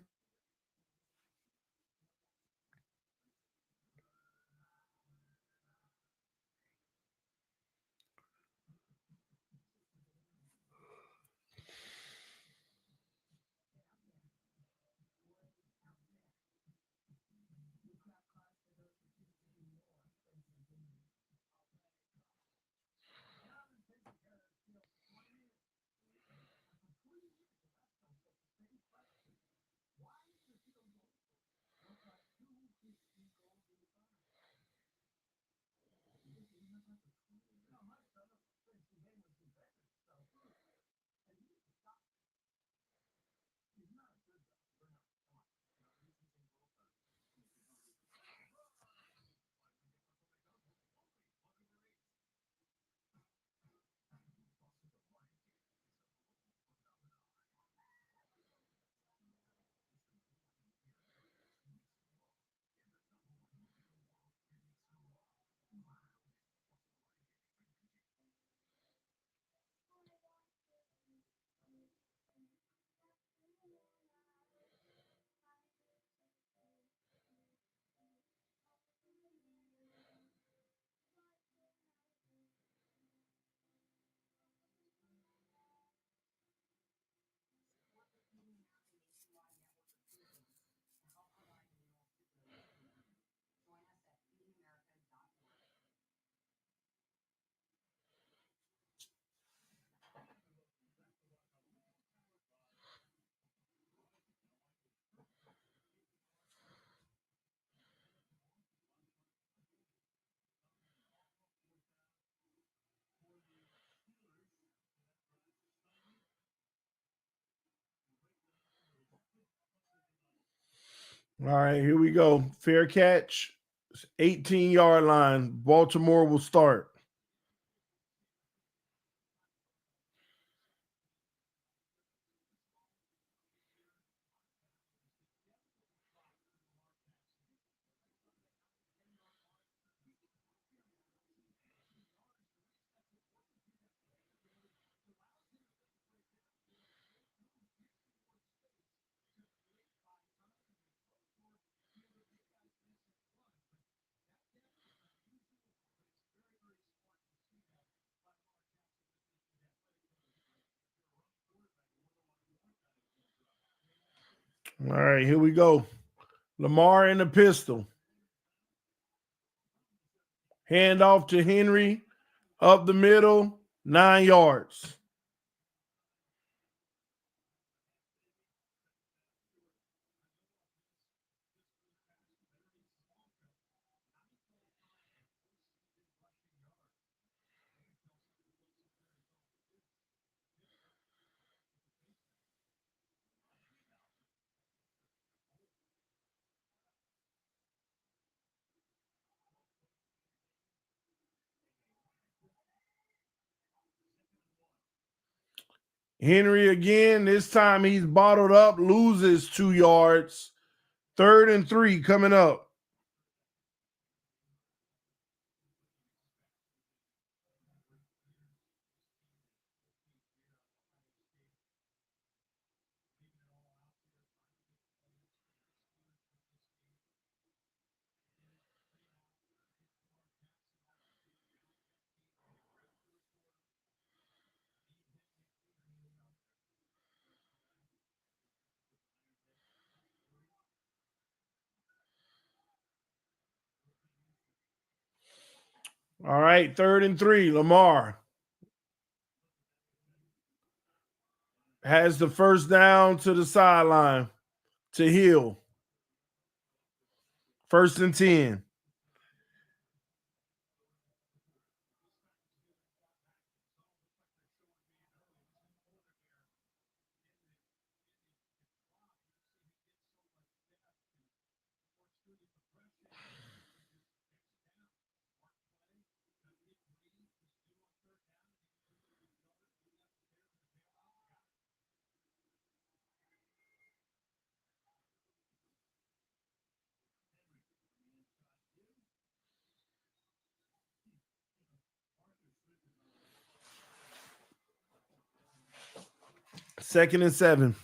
All right, here we go. Fair catch, 18-yard line. Baltimore will start. All right, here we go. Lamar in the pistol. Hand off to Henry. Up the middle, 9 yards. Henry again. This time he's bottled up, loses 2 yards. 3rd and 3 coming up. All right, 3rd and 3, Lamar. has the first down to the sideline to Hill. 1st and 10. Second and 7.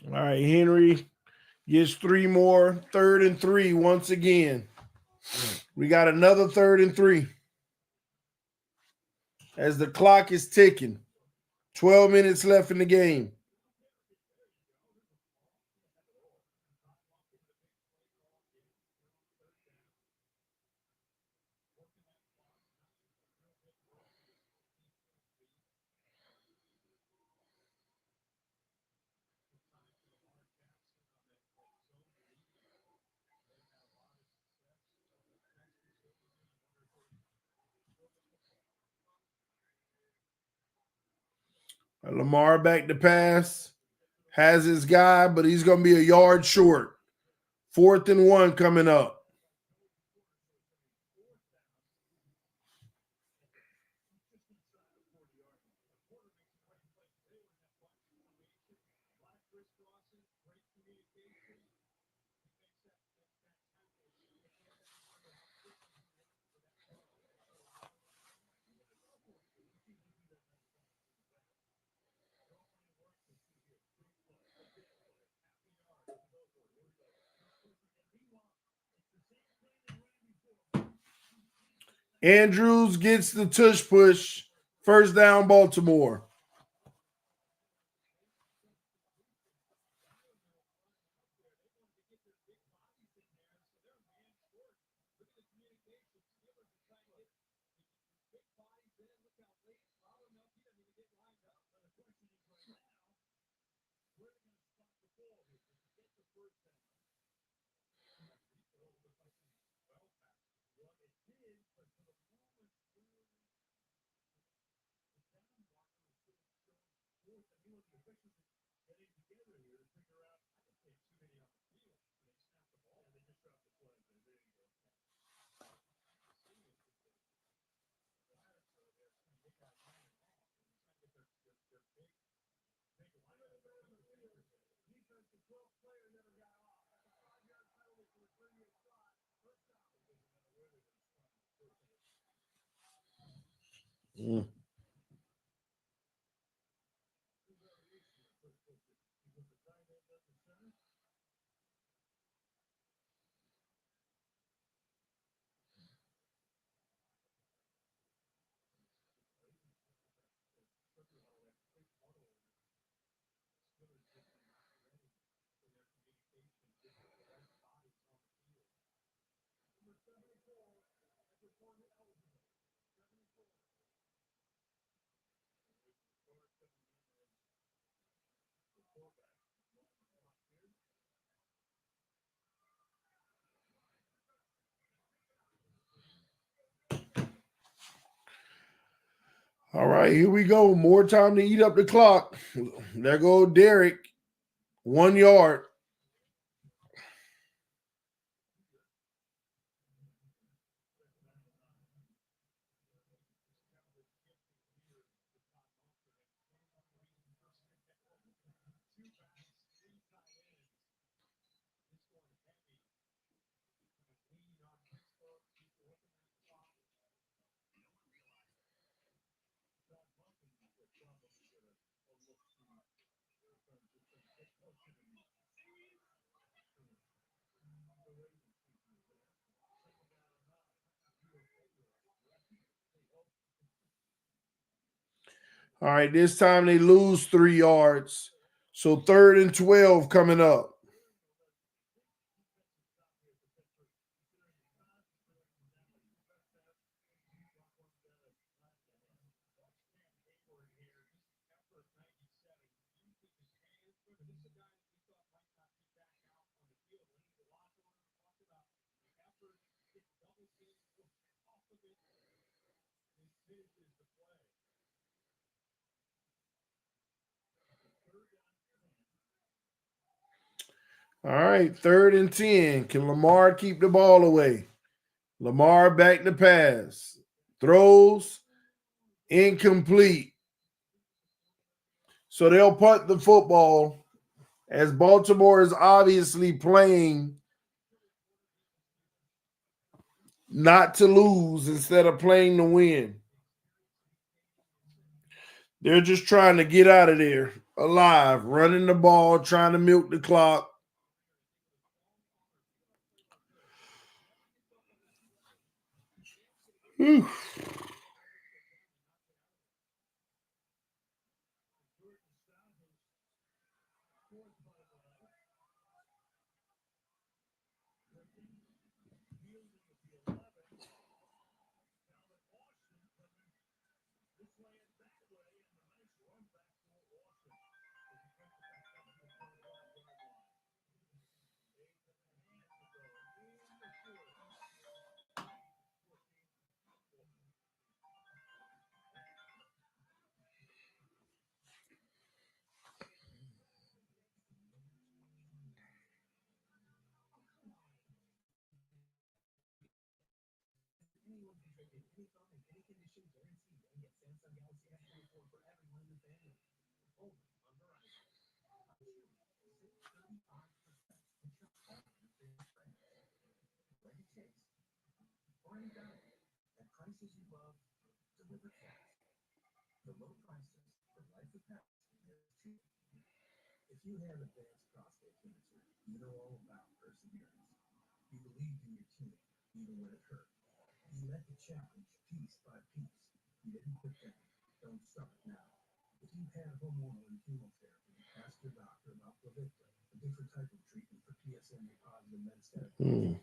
All right, Henry gets 3 more. 3rd and 3 once again. We got another 3rd and 3 as the clock is ticking. 12 minutes left in the game. Lamar back to pass. Has his guy, but he's going to be a yard short. 4th and 1 coming up. Andrews gets the tush push. 1st down, Baltimore. Mm. All right, here we go. More time to eat up the clock. There go Derek. 1 yard. All right, this time they lose 3 yards. So 3rd and 12 coming up. All right, 3rd and 10. Can Lamar keep the ball away? Lamar back to pass. Throws incomplete. So they'll punt the football as Baltimore is obviously playing not to lose instead of playing to win. They're just trying to get out of there alive, running the ball, trying to milk the clock. Whew. Hmm.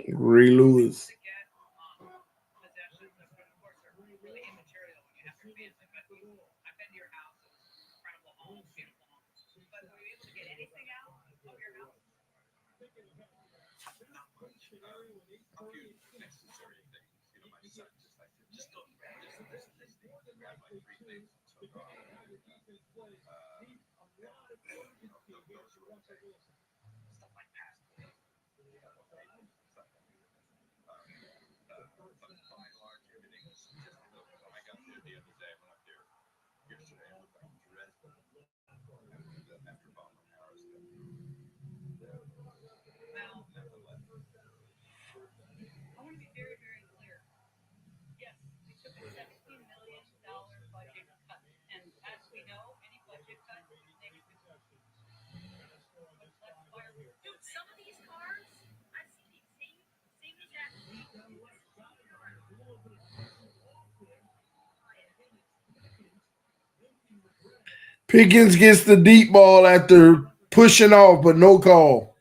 Ray Lewis. Pickens gets the deep ball after pushing off, but no call.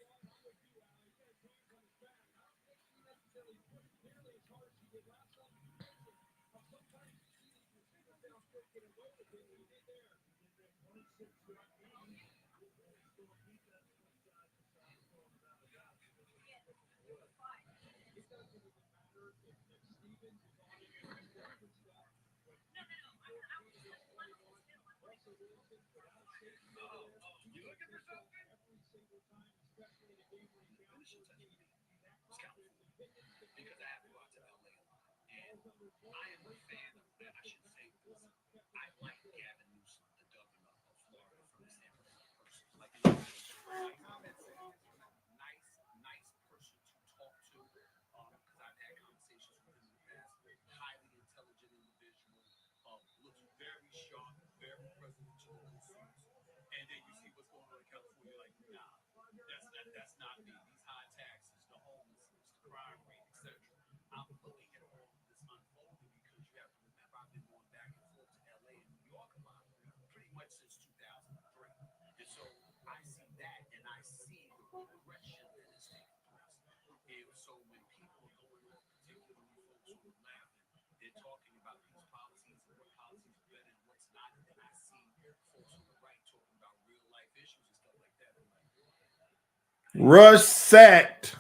Rush sacked.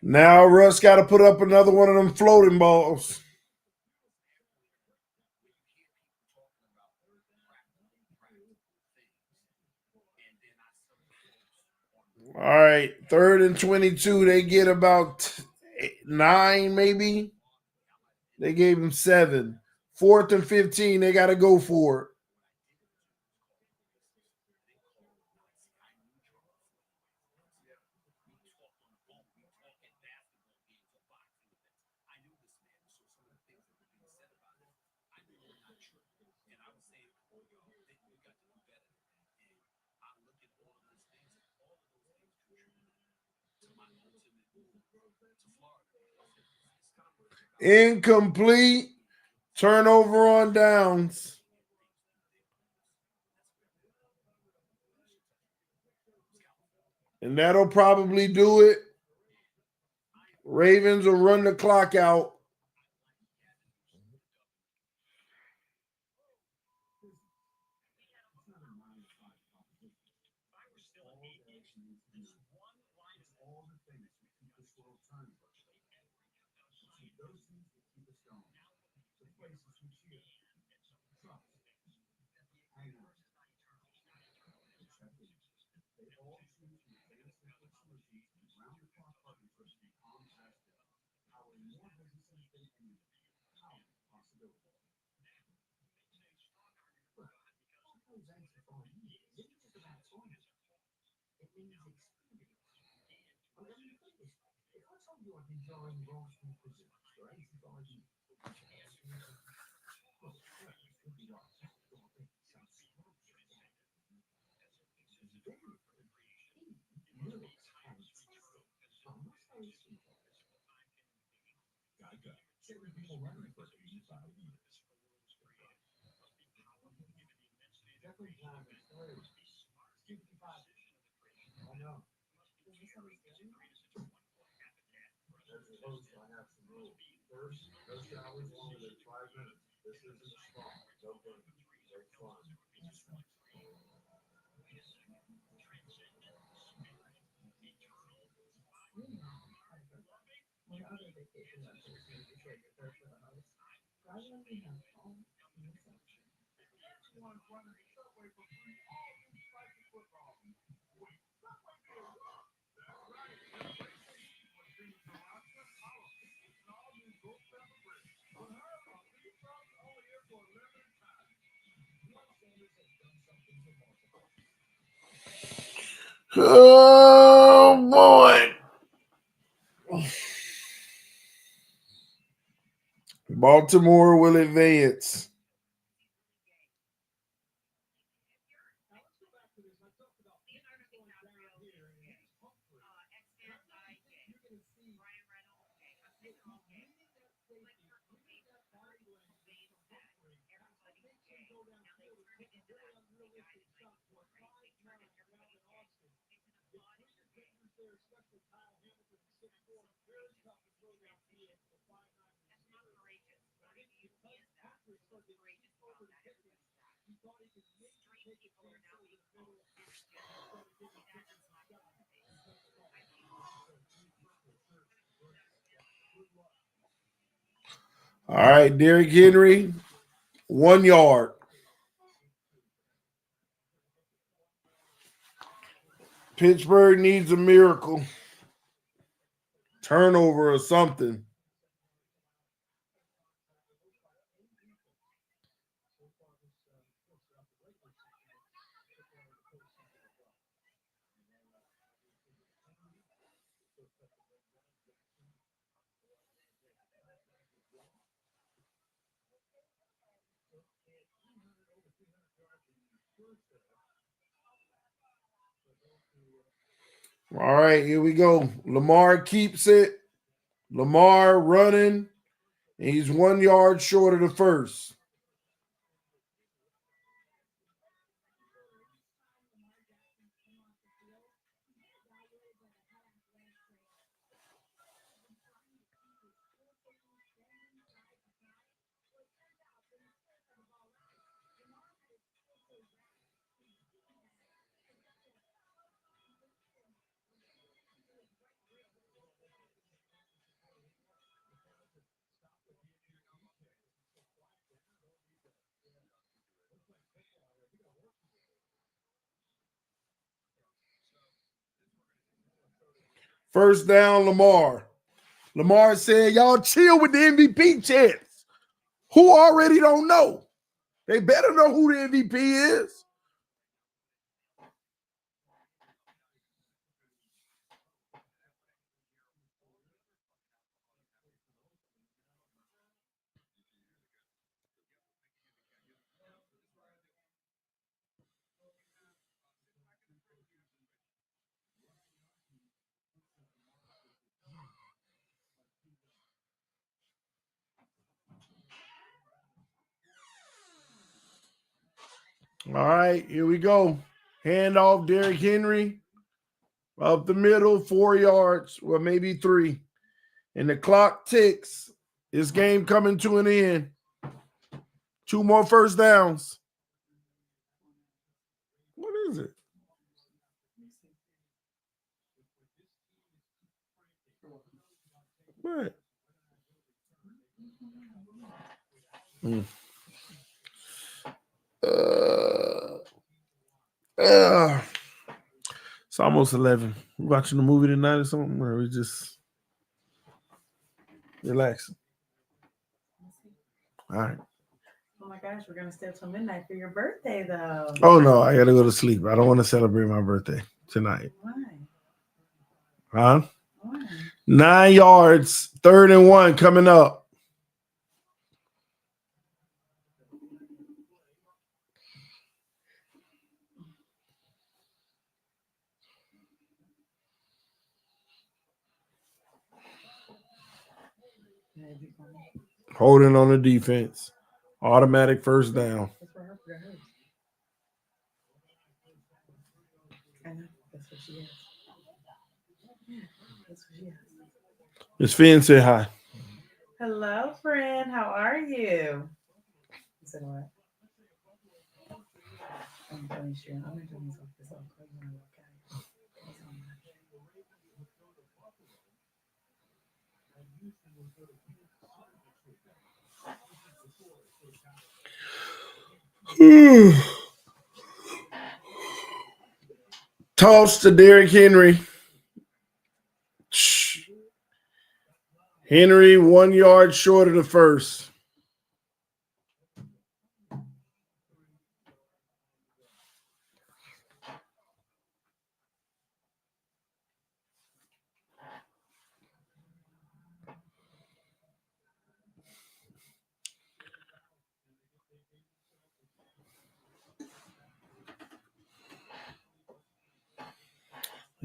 Now Russ got to put up another one of them floating balls. All right, 3rd and 22. They get about 9, maybe. They gave him 7. 4th and 15. They got to go for it. Incomplete. Turnover on downs. And that'll probably do it. Ravens will run the clock out. Oh, boy. Baltimore will advance. All right, Derrick Henry, 1 yard. Pittsburgh needs a miracle. Turnover or something. All right, here we go. Lamar keeps it. Lamar running. And he's 1 yard short of the first. First down, Lamar. Lamar said, y'all chill with the MVP chance. Who already don't know? They better know who the MVP is. All right, here we go. Hand off Derrick Henry. Up the middle, 4 yards, well, maybe 3. And the clock ticks. This game coming to an end. 2 more first downs. What is it? What? It's almost 11. We watching a movie tonight or something, or we just relaxing? All right. Oh my gosh, we're gonna stay till midnight for your birthday, though. Oh no, I gotta go to sleep. I don't want to celebrate my birthday tonight. Why? Huh? Why? 9 yards, 3rd and 1 coming up. Holding on the defense. Automatic first down. That's where her hers. I know. That's what she is. That's what she is. Miss Finn said hi. Hello, friend. How are you? I said what? I'm doing sure. I'm not doing this off this off. Okay. Toss to Derrick Henry. Henry 1 yard short of the first.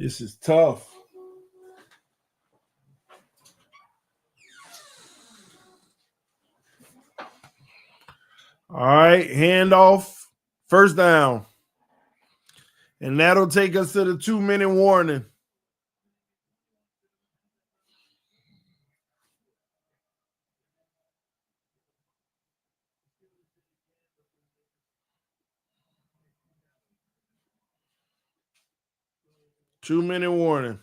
This is tough. All right, handoff, first down. And that'll take us to the 2-minute warning. Two-minute warning.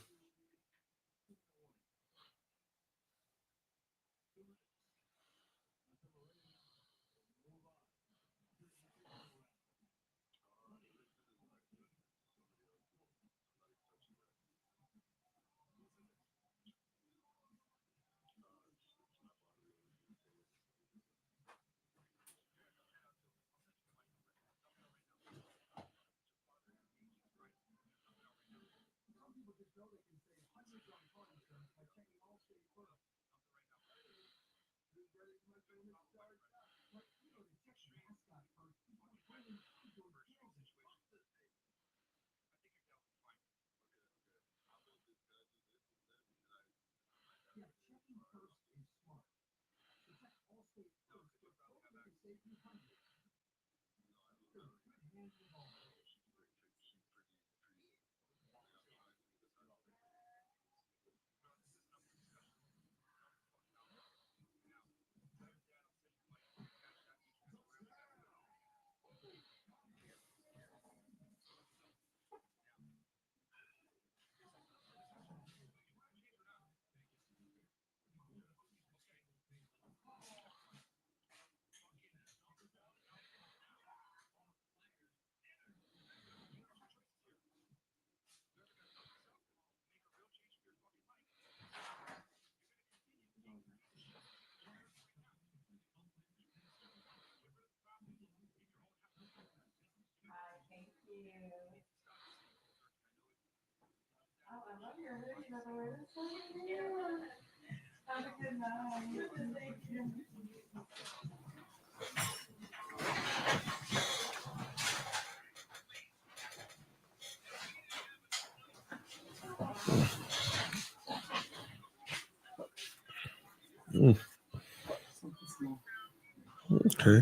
Okay.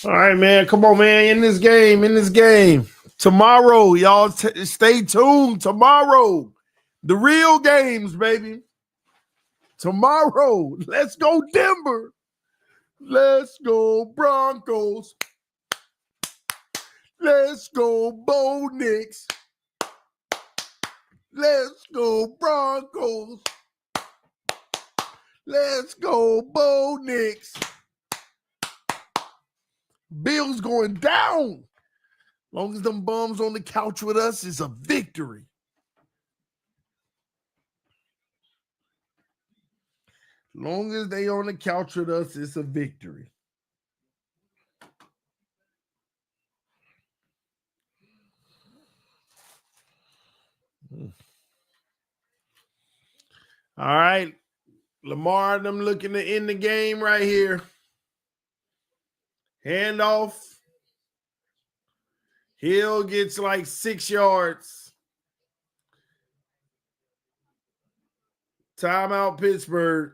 All right, man. Come on, man. In this game. Tomorrow, y'all stay tuned. Tomorrow, the real games, baby. Tomorrow, let's go Denver. Let's go Broncos. Let's go Bo Nix. Let's go Broncos. Let's go Bo Nix. Bills going down. Long as them bums on the couch with us is a victory. Long as they on the couch with us, it's a victory. All right. Lamar, them looking to end the game right here. Handoff. Hill gets like 6 yards. Timeout Pittsburgh.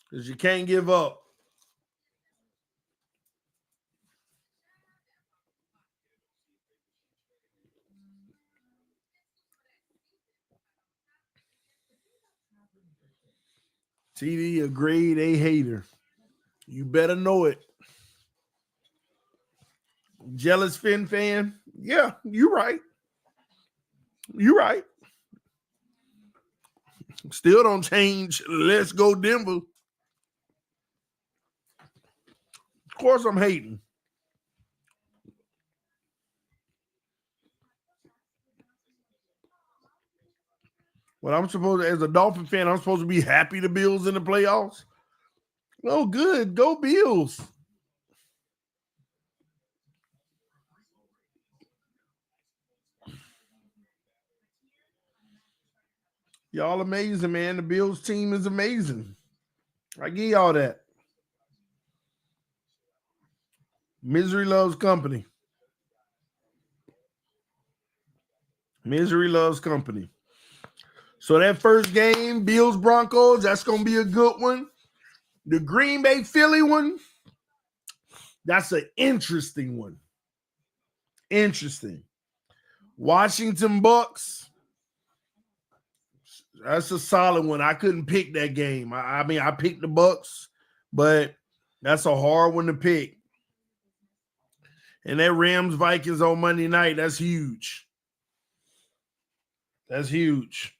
Because you can't give up. TD, a grade A hater. You better know it. Jealous Finn fan? Yeah, you're right. You're right. Still don't change. Let's go Denver. Of course I'm hating. What I'm supposed to, as a Dolphin fan, I'm supposed to be happy the Bills in the playoffs. Oh, good. Go Bills. Y'all amazing, man. The Bills team is amazing. I give y'all that. Misery loves company. Misery loves company. So that first game, Bills Broncos, that's going to be a good one. The Green Bay Philly one, that's an interesting one. Interesting. Washington Bucks, that's a solid one. I couldn't pick that game. I mean, I picked the Bucks, but that's a hard one to pick. And that Rams Vikings on Monday night, that's huge. That's huge.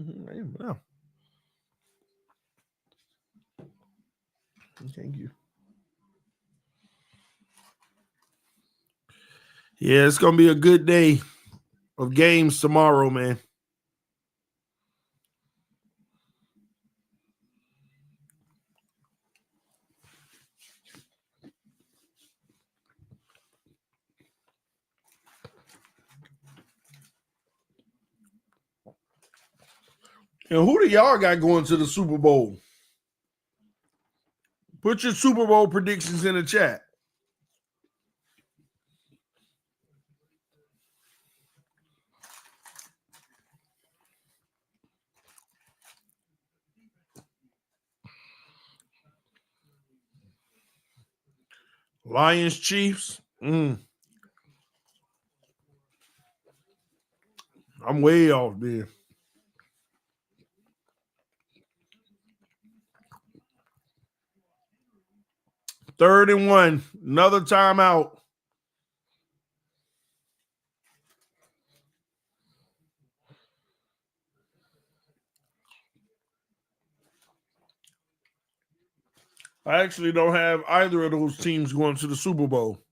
Wow. Thank you. Yeah, it's going to be a good day of games tomorrow, man. And who do y'all got going to the Super Bowl? Put your Super Bowl predictions in the chat. Lions, Chiefs. I'm way off there. Third and 1. Another timeout. I actually don't have either of those teams going to the Super Bowl.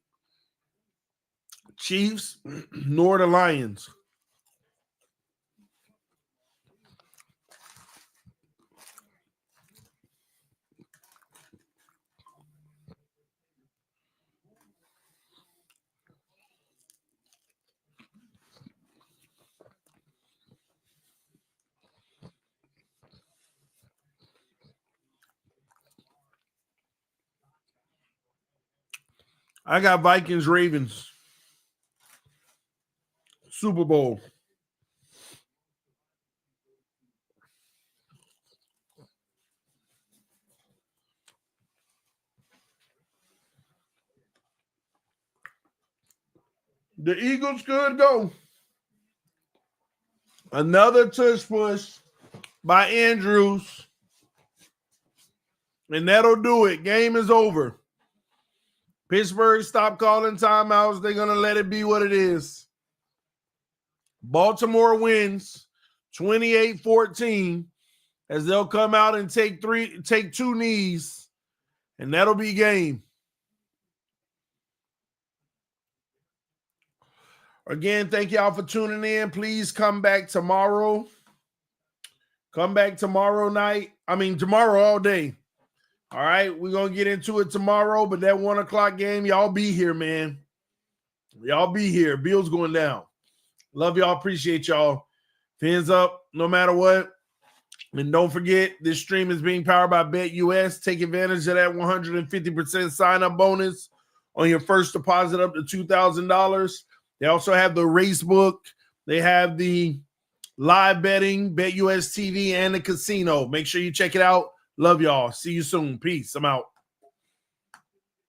Chiefs nor the Lions. I got Vikings, Ravens. Super Bowl. The Eagles could go. Another tush push by Andrews. And that'll do it. Game is over. Pittsburgh stop calling timeouts. They're going to let it be what it is. Baltimore wins 28-14 as they'll come out and take 2 knees, and that'll be game. Again, thank y'all for tuning in. Please come back tomorrow. Come back tomorrow night. Tomorrow all day. All right, we're going to get into it tomorrow, but that 1 o'clock game, y'all be here, man. Y'all be here. Bills going down. Love y'all. Appreciate y'all. Fins up no matter what. And don't forget, this stream is being powered by BetUS. Take advantage of that 150% sign-up bonus on your first deposit up to $2,000. They also have the race book. They have the live betting, BetUS TV, and the casino. Make sure you check it out. Love y'all. See you soon. Peace. I'm out.